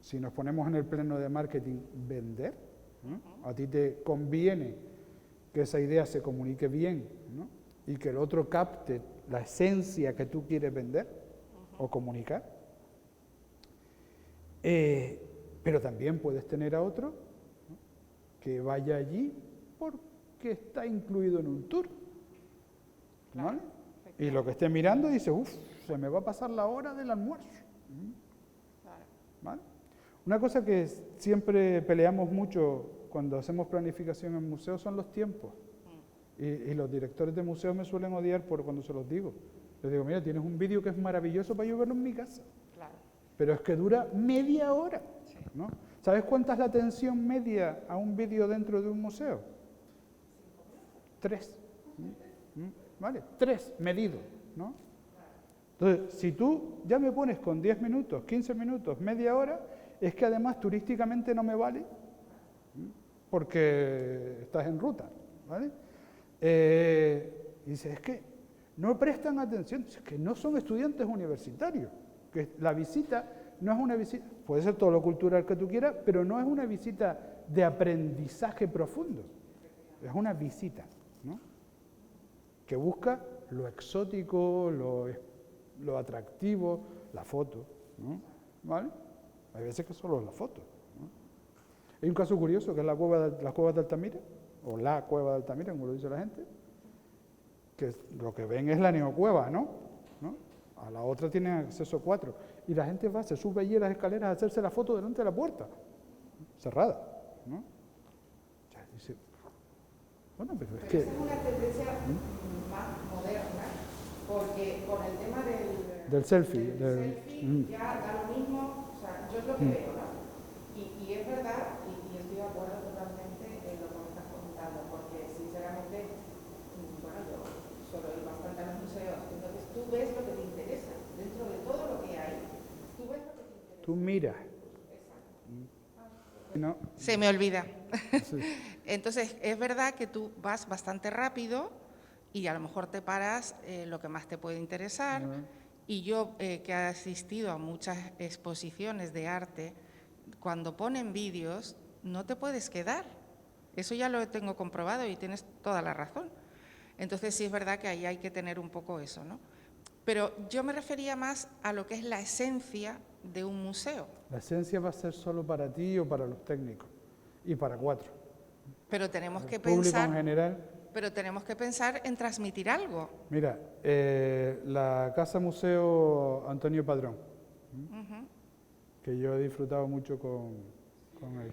si nos ponemos en el plano de marketing, vender, ¿no? A ti te conviene que esa idea se comunique bien, ¿no? Y que el otro capte la esencia que tú quieres vender o comunicar. Pero también puedes tener a otro, ¿no?, que vaya allí porque está incluido en un tour, ¿vale? Y lo que esté mirando dice, uff, se me va a pasar la hora del almuerzo. ¿Vale? Una cosa que siempre peleamos mucho cuando hacemos planificación en museos son los tiempos. Y los directores de museos me suelen odiar por cuando se los digo. Les digo, mira, tienes un vídeo que es maravilloso para yo verlo en mi casa. Claro. Pero es que dura media hora, ¿no? ¿Sabes cuánta es la atención media a un vídeo dentro de un museo? 3. ¿Vale? 3 medido, ¿no? Entonces, si tú ya me pones con 10 minutos, 15 minutos, media hora, es que además turísticamente no me vale, porque estás en ruta, ¿vale? Y dices, es que no prestan atención, es que no son estudiantes universitarios, que la visita no es una visita, puede ser todo lo cultural que tú quieras, pero no es una visita de aprendizaje profundo, es una visita, ¿no?, que busca lo exótico, lo atractivo, la foto, ¿no? ¿Vale? Hay veces que solo es la foto, ¿no? Hay un caso curioso que es las cuevas de Altamira, o la cueva de Altamira, como lo dice la gente, que lo que ven es la neocueva, ¿no? A la otra tienen acceso 4, y la gente va, se sube allí a las escaleras a hacerse la foto delante de la puerta, cerrada, ¿no? Ya dice, bueno, pero es que... Esa es una tendencia más moderna, porque con el tema del selfie, ya da lo mismo, o sea, yo es lo que veo, ¿no? Y es verdad, y estoy de acuerdo totalmente en lo que me estás comentando, porque sinceramente, bueno, yo suelo ir bastante a los museos, entonces tú ves lo que te interesa, dentro de todo lo que hay, tú ves lo que te interesa. Tú miras. No. Se me olvida. Sí. Entonces, es verdad que tú vas bastante rápido y a lo mejor te paras lo que más te puede interesar. Y yo, que he asistido a muchas exposiciones de arte, cuando ponen vídeos, no te puedes quedar. Eso ya lo tengo comprobado y tienes toda la razón. Entonces, sí es verdad que ahí hay que tener un poco eso, ¿no? Pero yo me refería más a lo que es la esencia de un museo. La esencia va a ser solo para ti o para los técnicos, y para 4. Pero tenemos que público pensar... en general. Pero tenemos que pensar en transmitir algo. Mira, la Casa Museo Antonio Padrón, que yo he disfrutado mucho con él.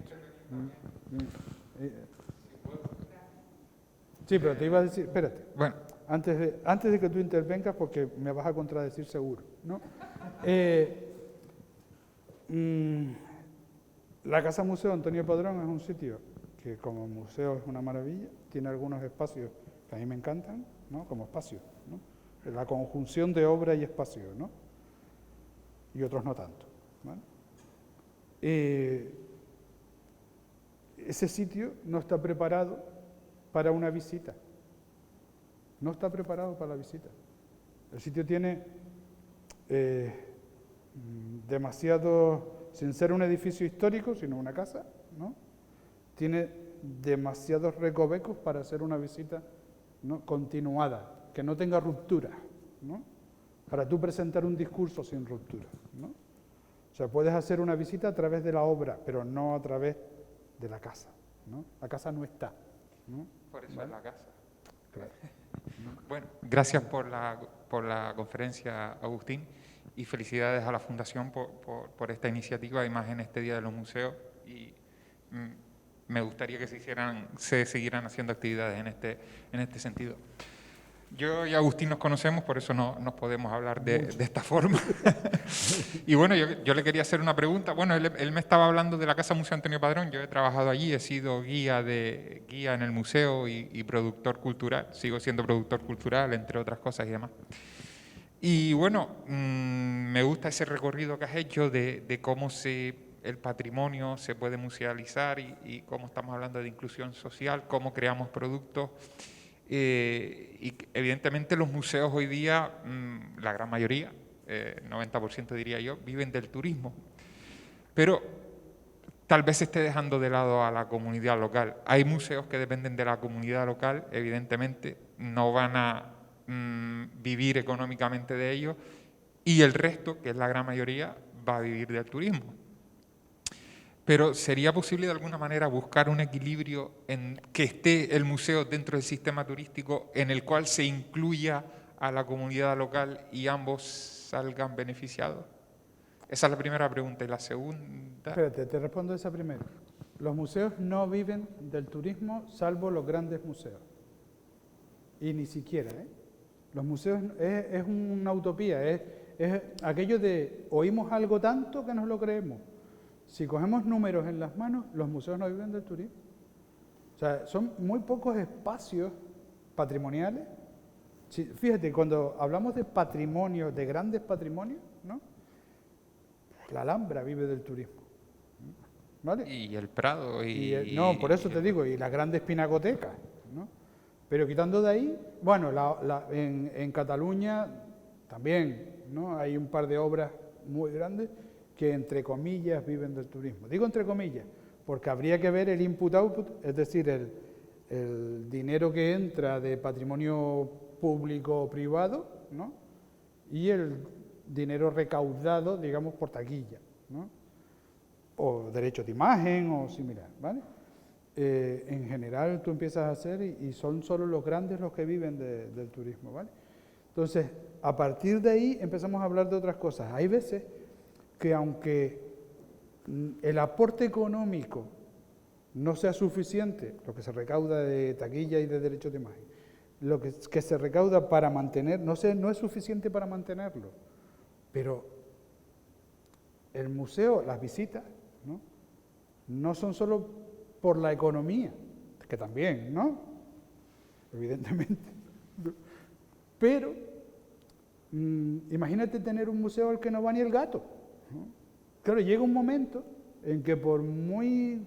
Sí, pero te iba a decir, espérate, Bueno, antes de que tú intervengas, porque me vas a contradecir seguro, ¿no? La Casa Museo Antonio Padrón es un sitio que como museo es una maravilla, tiene algunos espacios que a mí me encantan, ¿no?, como espacios, ¿no?, la conjunción de obra y espacio, ¿no?, y otros no tanto, ¿vale? Ese sitio no está preparado para una visita, no está preparado para la visita. El sitio tiene demasiado, sin ser un edificio histórico, sino una casa, ¿no?, tiene demasiados recovecos para hacer una visita, ¿no?, continuada, que no tenga ruptura, ¿no?, para tú presentar un discurso sin ruptura, ¿no? O sea, puedes hacer una visita a través de la obra, pero no a través de la casa, ¿no? La casa no está, ¿no? por eso ¿vale? es la casa. Claro. Bueno, gracias por la conferencia, Agustín, y felicidades a la Fundación por esta iniciativa y más en este Día de los Museos. Y me gustaría que se siguieran haciendo actividades en este sentido. Yo y Agustín nos conocemos, por eso no nos podemos hablar de esta forma. Y bueno, yo le quería hacer una pregunta. Bueno, él me estaba hablando de la Casa Museo Antonio Padrón. Yo he trabajado allí, he sido guía en el museo y productor cultural. Sigo siendo productor cultural, entre otras cosas y demás. Y bueno, me gusta ese recorrido que has hecho de cómo el patrimonio se puede musealizar y cómo estamos hablando de inclusión social, cómo creamos productos. Y evidentemente los museos hoy día, la gran mayoría, 90% diría yo, viven del turismo. Pero tal vez se esté dejando de lado a la comunidad local. Hay museos que dependen de la comunidad local, evidentemente, no van a vivir económicamente de ello, y el resto, que es la gran mayoría, va a vivir del turismo. Pero ¿sería posible de alguna manera buscar un equilibrio en que esté el museo dentro del sistema turístico en el cual se incluya a la comunidad local y ambos salgan beneficiados? Esa es la primera pregunta. Y la segunda... Espérate, te respondo esa primero. Los museos no viven del turismo salvo los grandes museos. Y ni siquiera, ¿eh? Los museos es una utopía, es aquello de oímos algo tanto que nos lo creemos. Si cogemos números en las manos, los museos no viven del turismo. O sea, son muy pocos espacios patrimoniales. Sí, fíjate, cuando hablamos de patrimonio, de grandes patrimonios, ¿no? La Alhambra vive del turismo, ¿vale? Y el Prado no, por eso te digo, y las grandes pinacotecas, ¿no? Pero quitando de ahí, bueno, en Cataluña también, ¿no? Hay un par de obras muy grandes que entre comillas viven del turismo. Digo entre comillas, porque habría que ver el input-output, es decir, el dinero que entra de patrimonio público o privado, ¿no? Y el dinero recaudado, digamos, por taquilla, ¿no? O derechos de imagen o similar, ¿vale? En general tú empiezas a hacer y son solo los grandes los que viven del turismo, ¿vale? Entonces, a partir de ahí empezamos a hablar de otras cosas. Hay veces que aunque el aporte económico no sea suficiente, lo que se recauda de taquilla y de derechos de imagen, lo que se recauda para mantener, no es suficiente para mantenerlo, pero el museo, las visitas, no son solo por la economía, que también, ¿no? Evidentemente. Pero imagínate tener un museo al que no va ni el gato, ¿no? Claro, llega un momento en que por muy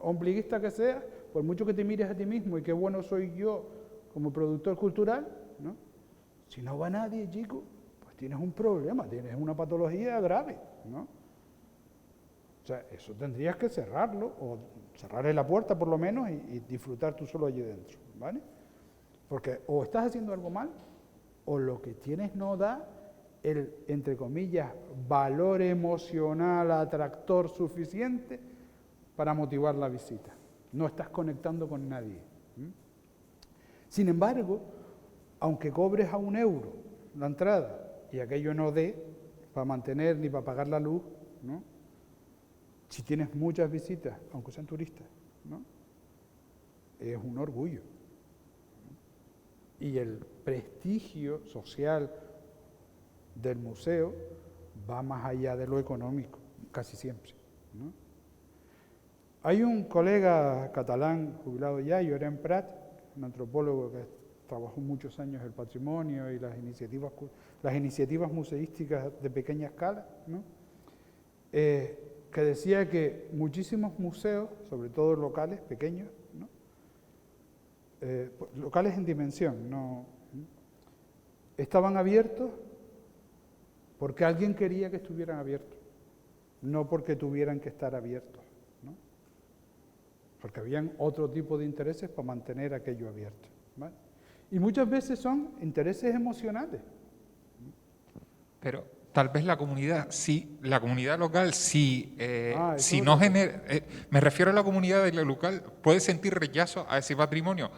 ombliguista que seas, por mucho que te mires a ti mismo y qué bueno soy yo como productor cultural, ¿no? Si no va nadie, chico, pues tienes un problema, tienes una patología grave, ¿no? O sea, eso tendrías que cerrarlo, o cerrarle la puerta por lo menos y disfrutar tú solo allí dentro, ¿vale? Porque o estás haciendo algo mal, o lo que tienes no da el, entre comillas, valor emocional, atractor suficiente para motivar la visita. No estás conectando con nadie. Sin embargo, aunque cobres a €1 la entrada y aquello no dé para mantener ni para pagar la luz, ¿no? Si tienes muchas visitas, aunque sean turistas, ¿no? Es un orgullo. Y el prestigio social del museo va más allá de lo económico, casi siempre, ¿no? Hay un colega catalán jubilado ya, Llorenç Prat, un antropólogo que trabajó muchos años el patrimonio y las iniciativas museísticas de pequeña escala, ¿no? Que decía que muchísimos museos, sobre todo locales, pequeños, ¿no? Locales en dimensión, no, estaban abiertos porque alguien quería que estuvieran abiertos, no porque tuvieran que estar abiertos, ¿no? Porque habían otro tipo de intereses para mantener aquello abierto, ¿vale? Y muchas veces son intereses emocionales. Pero tal vez la comunidad, sí, la comunidad local, sí, si no genera, me refiero a la comunidad de la local, puede sentir rechazo a ese patrimonio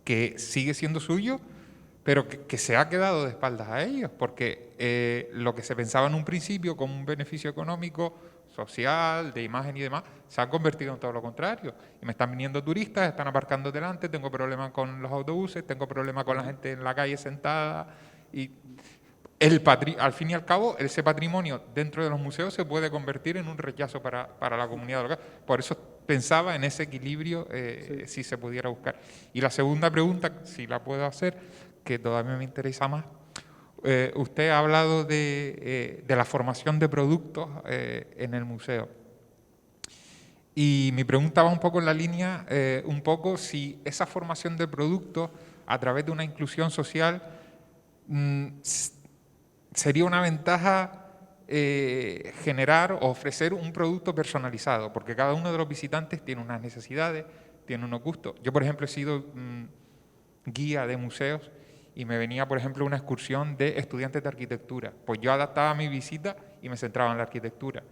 que sigue siendo suyo, pero que se ha quedado de espaldas a ellos, porque lo que se pensaba en un principio como un beneficio económico, social, de imagen y demás, se ha convertido en todo lo contrario. Y me están viniendo turistas, están aparcando delante, tengo problemas con los autobuses, tengo problemas con la gente en la calle sentada. Y al fin y al cabo, ese patrimonio dentro de los museos se puede convertir en un rechazo para la comunidad local. Por eso pensaba en ese equilibrio, si se pudiera buscar. Y la segunda pregunta, si la puedo hacer, que todavía me interesa más. Usted ha hablado de la formación de productos en el museo. Y mi pregunta va un poco en la línea, un poco si esa formación de productos a través de una inclusión social sería una ventaja generar o ofrecer un producto personalizado, porque cada uno de los visitantes tiene unas necesidades, tiene unos gustos. Yo, por ejemplo, he sido guía de museos y me venía, por ejemplo, una excursión de estudiantes de arquitectura. Pues yo adaptaba mi visita y me centraba en la arquitectura.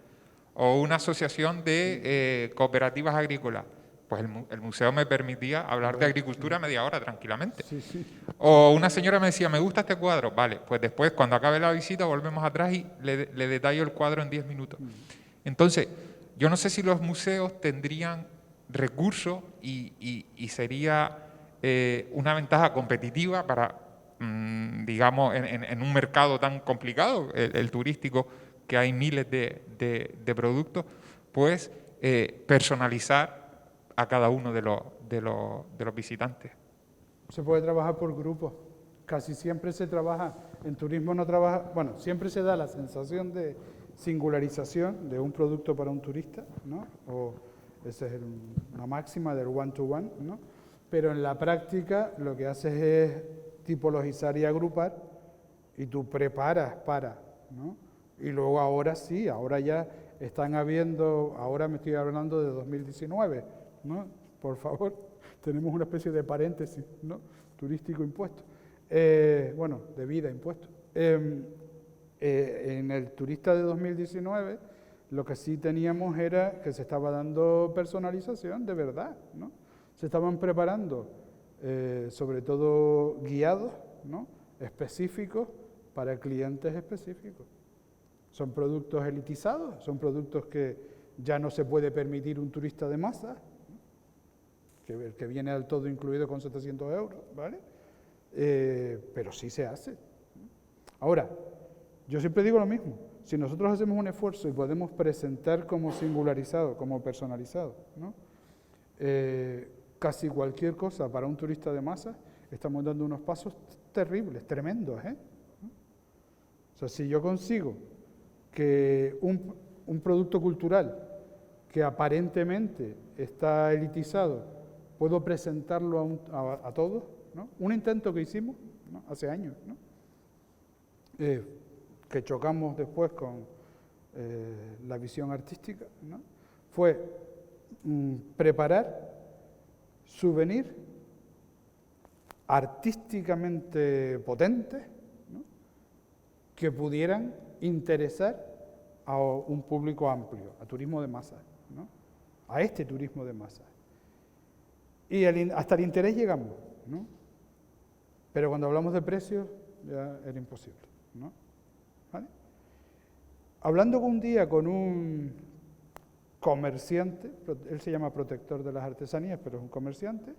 O una asociación de cooperativas agrícolas. Pues el museo me permitía hablar de agricultura media hora tranquilamente. Sí, sí. O una señora me decía, me gusta este cuadro. Vale, pues después, cuando acabe la visita, volvemos atrás y le detallo el cuadro en 10 minutos. Entonces, yo no sé si los museos tendrían recursos y sería una ventaja competitiva para, digamos, en un mercado tan complicado, el turístico, que hay miles de productos, pues personalizar a cada uno de los visitantes. Se puede trabajar por grupos. Casi siempre se trabaja, en turismo no trabaja, bueno, siempre se da la sensación de singularización de un producto para un turista, ¿no? O esa es una máxima del one-to-one, ¿no? Pero en la práctica lo que haces es tipologizar y agrupar y tú preparas para, ¿no? Y luego ahora sí, ahora ya están habiendo, ahora me estoy hablando de 2019, ¿no? Por favor, tenemos una especie de paréntesis, ¿no? Turístico impuesto. Bueno, de vida impuesto. En el turista de 2019 lo que sí teníamos era que se estaba dando personalización de verdad, ¿no? Se estaban preparando, sobre todo guiados, ¿no? Específicos para clientes específicos. Son productos elitizados, son productos que ya no se puede permitir un turista de masa, que viene al todo incluido con 700 euros, ¿vale? Pero sí se hace. Ahora, yo siempre digo lo mismo, si nosotros hacemos un esfuerzo y podemos presentar como singularizado, como personalizado, ¿no? Casi cualquier cosa para un turista de masa, estamos dando unos pasos terribles, tremendos, ¿eh? O sea, si yo consigo que un producto cultural que aparentemente está elitizado, puedo presentarlo a todos, ¿no? Un intento que hicimos, ¿no? Hace años, ¿no? Que chocamos después con la visión artística, ¿no? Fue preparar souvenirs artísticamente potentes, ¿no? Que pudieran interesar a un público amplio, a turismo de masas, ¿no? A este turismo de masas. Y hasta el interés llegamos, ¿no? Pero cuando hablamos de precios ya era imposible, ¿no? ¿Vale? Hablando un día con un comerciante, él se llama protector de las artesanías, pero es un comerciante,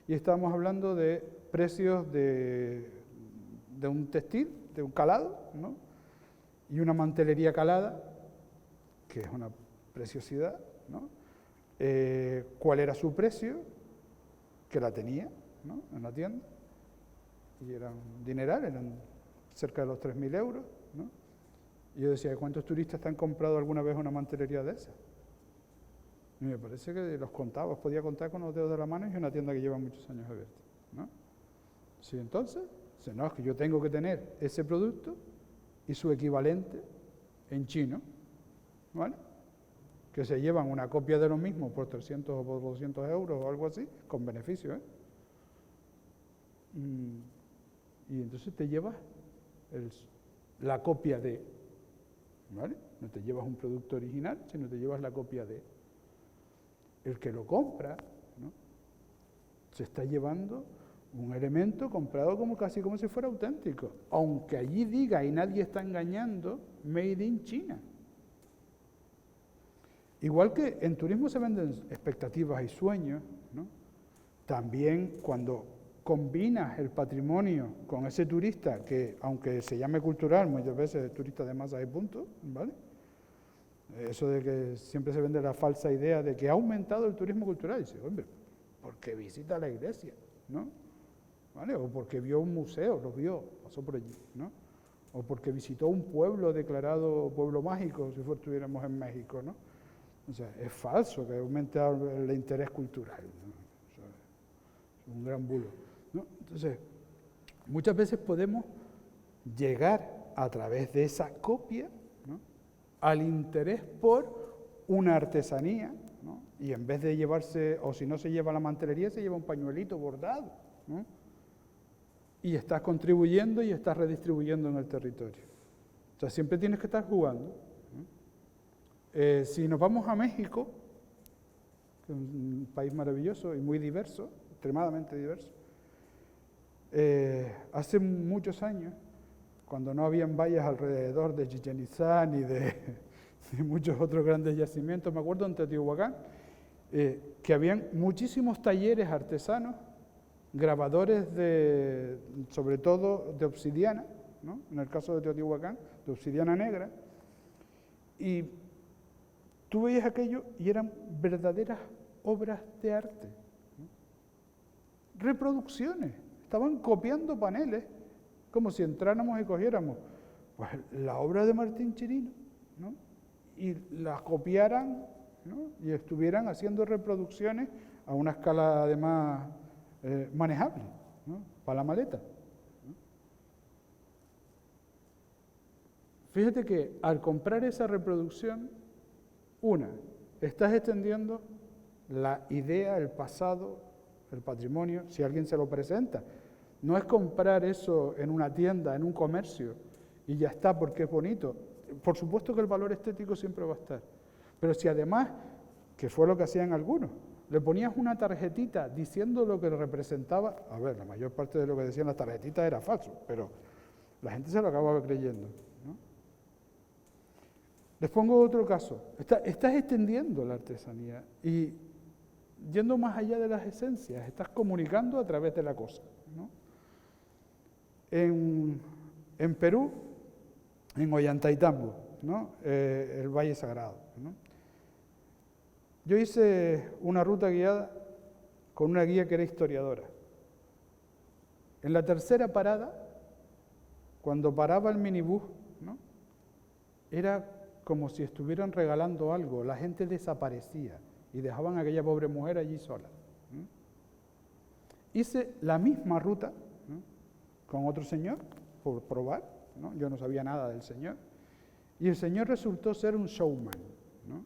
y estábamos hablando de precios de un textil, de un calado, ¿no? Y una mantelería calada, que es una preciosidad, ¿no? ¿Cuál era su precio? Que la tenía, ¿no? En la tienda, y era un dineral, eran cerca de los 3.000 euros, ¿no? Y yo decía, ¿cuántos turistas te han comprado alguna vez una mantelería de esa? Y me parece que los contaba, os podía contar con los dedos de la mano, y es una tienda que lleva muchos años abierta, ¿no? Sí, entonces, no, es que yo tengo que tener ese producto y su equivalente en chino, ¿vale? Que se llevan una copia de lo mismo por 300 o por 200 euros o algo así, con beneficio, ¿eh? Y entonces te llevas la copia de, ¿vale? No te llevas un producto original, sino te llevas la copia de. El que lo compra, ¿no? Se está llevando un elemento comprado casi como si fuera auténtico, aunque allí diga, y nadie está engañando, Made in China. Igual que en turismo se venden expectativas y sueños, ¿no? También cuando combinas el patrimonio con ese turista, que aunque se llame cultural, muchas veces es turista de masas y punto, ¿vale? Eso de que siempre se vende la falsa idea de que ha aumentado el turismo cultural. Y dice, hombre, porque visita la iglesia, ¿no? ¿Vale? O porque vio un museo, lo vio, pasó por allí, ¿no? O porque visitó un pueblo declarado pueblo mágico, si estuviéramos en México, ¿no? O sea, es falso que aumente el interés cultural, ¿no? O sea, es un gran bulo, ¿no? Entonces, muchas veces podemos llegar a través de esa copia, ¿no? al interés por una artesanía, ¿no? Y en vez de llevarse, o si no se lleva la mantelería, se lleva un pañuelito bordado, ¿no? Y estás contribuyendo y estás redistribuyendo en el territorio. O sea, siempre tienes que estar jugando, ¿no? Si nos vamos a México, que es un país maravilloso y muy diverso, extremadamente diverso, hace muchos años, cuando no habían vallas alrededor de Chichén Itzá ni de muchos otros grandes yacimientos, me acuerdo en Teotihuacán, que habían muchísimos talleres artesanos, grabadores sobre todo de obsidiana, ¿no? En el caso de Teotihuacán, de obsidiana negra, y tú veías aquello y eran verdaderas obras de arte, ¿no? Reproducciones, estaban copiando paneles, como si entráramos y cogiéramos pues, la obra de Martín Chirino, ¿no? Y la copiaran, ¿no? Y estuvieran haciendo reproducciones a una escala además manejable, ¿no? Para la maleta, ¿no? Fíjate que al comprar esa reproducción, estás extendiendo la idea, el pasado, el patrimonio, si alguien se lo presenta. No es comprar eso en una tienda, en un comercio, y ya está porque es bonito. Por supuesto que el valor estético siempre va a estar. Pero si además, que fue lo que hacían algunos, le ponías una tarjetita diciendo lo que representaba, a ver, la mayor parte de lo que decían las tarjetitas era falso, pero la gente se lo acababa creyendo, ¿no? Les pongo otro caso. Estás extendiendo la artesanía y yendo más allá de las esencias, estás comunicando a través de la cosa, ¿no? En Perú, en Ollantaytambo, ¿no? El Valle Sagrado, ¿no? Yo hice una ruta guiada con una guía que era historiadora. En la tercera parada, cuando paraba el minibús, ¿no? Era como si estuvieran regalando algo, la gente desaparecía y dejaban a aquella pobre mujer allí sola, ¿no? Hice la misma ruta, ¿no? Con otro señor, por probar, ¿no? Yo no sabía nada del señor, y el señor resultó ser un showman, ¿no?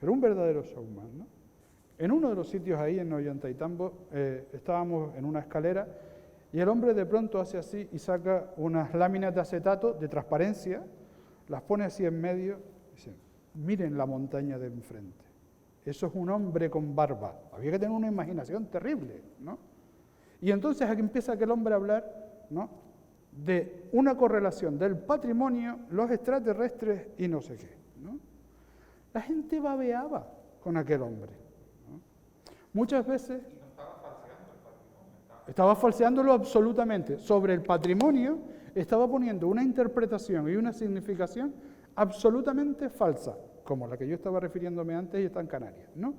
Pero un verdadero showman, ¿no? En uno de los sitios ahí en Ollantaytambo estábamos en una escalera y el hombre de pronto hace así y saca unas láminas de acetato de transparencia, las pone así en medio y dice, miren la montaña de enfrente, eso es un hombre con barba. Había que tener una imaginación terrible, ¿no? Y entonces aquí empieza aquel hombre a hablar, ¿no? De una correlación del patrimonio, los extraterrestres y no sé qué, ¿no? La gente babeaba con aquel hombre, ¿no? Muchas veces estaba falseándolo absolutamente. Sobre el patrimonio estaba poniendo una interpretación y una significación absolutamente falsa, como la que yo estaba refiriéndome antes y está en Canarias, ¿no?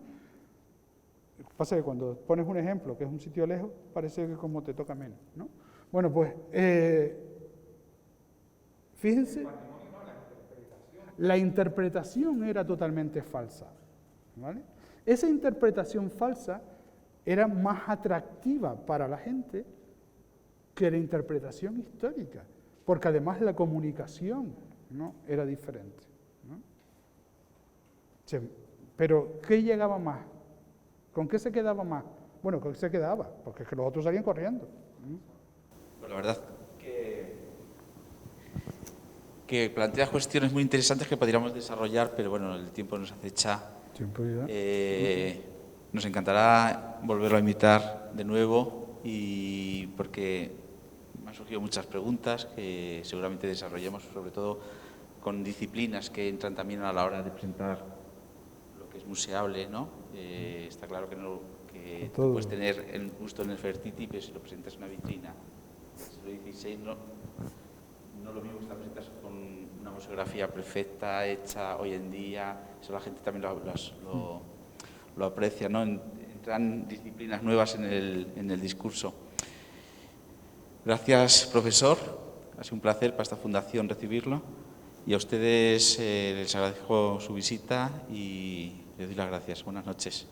Lo que pasa es que cuando pones un ejemplo que es un sitio lejos, parece que como te toca menos, ¿no? Bueno, pues, fíjense, la interpretación era totalmente falsa, ¿vale? Esa interpretación falsa era más atractiva para la gente que la interpretación histórica, porque además la comunicación, ¿no? Era diferente, ¿no? Pero, ¿qué llegaba más? ¿Con qué se quedaba más? Bueno, ¿con qué se quedaba? Porque es que los otros salían corriendo. Pues la verdad que plantea cuestiones muy interesantes que podríamos desarrollar, pero bueno, el tiempo nos acecha. ¿Tiempo ya? Nos encantará volverlo a invitar de nuevo y porque me han surgido muchas preguntas que seguramente desarrollemos, sobre todo con disciplinas que entran también a la hora de presentar lo que es museable, ¿no? Está claro que tú puedes tener el gusto en el Fertiti, pero si lo presentas en una vitrina del siglo XVI, no lo mismo que la presentas con una museografía perfecta, hecha hoy en día, eso la gente también lo aprecia, ¿no? Entran disciplinas nuevas en el discurso. Gracias, profesor, ha sido un placer para esta fundación recibirlo y a ustedes les agradezco su visita y les doy las gracias. Buenas noches.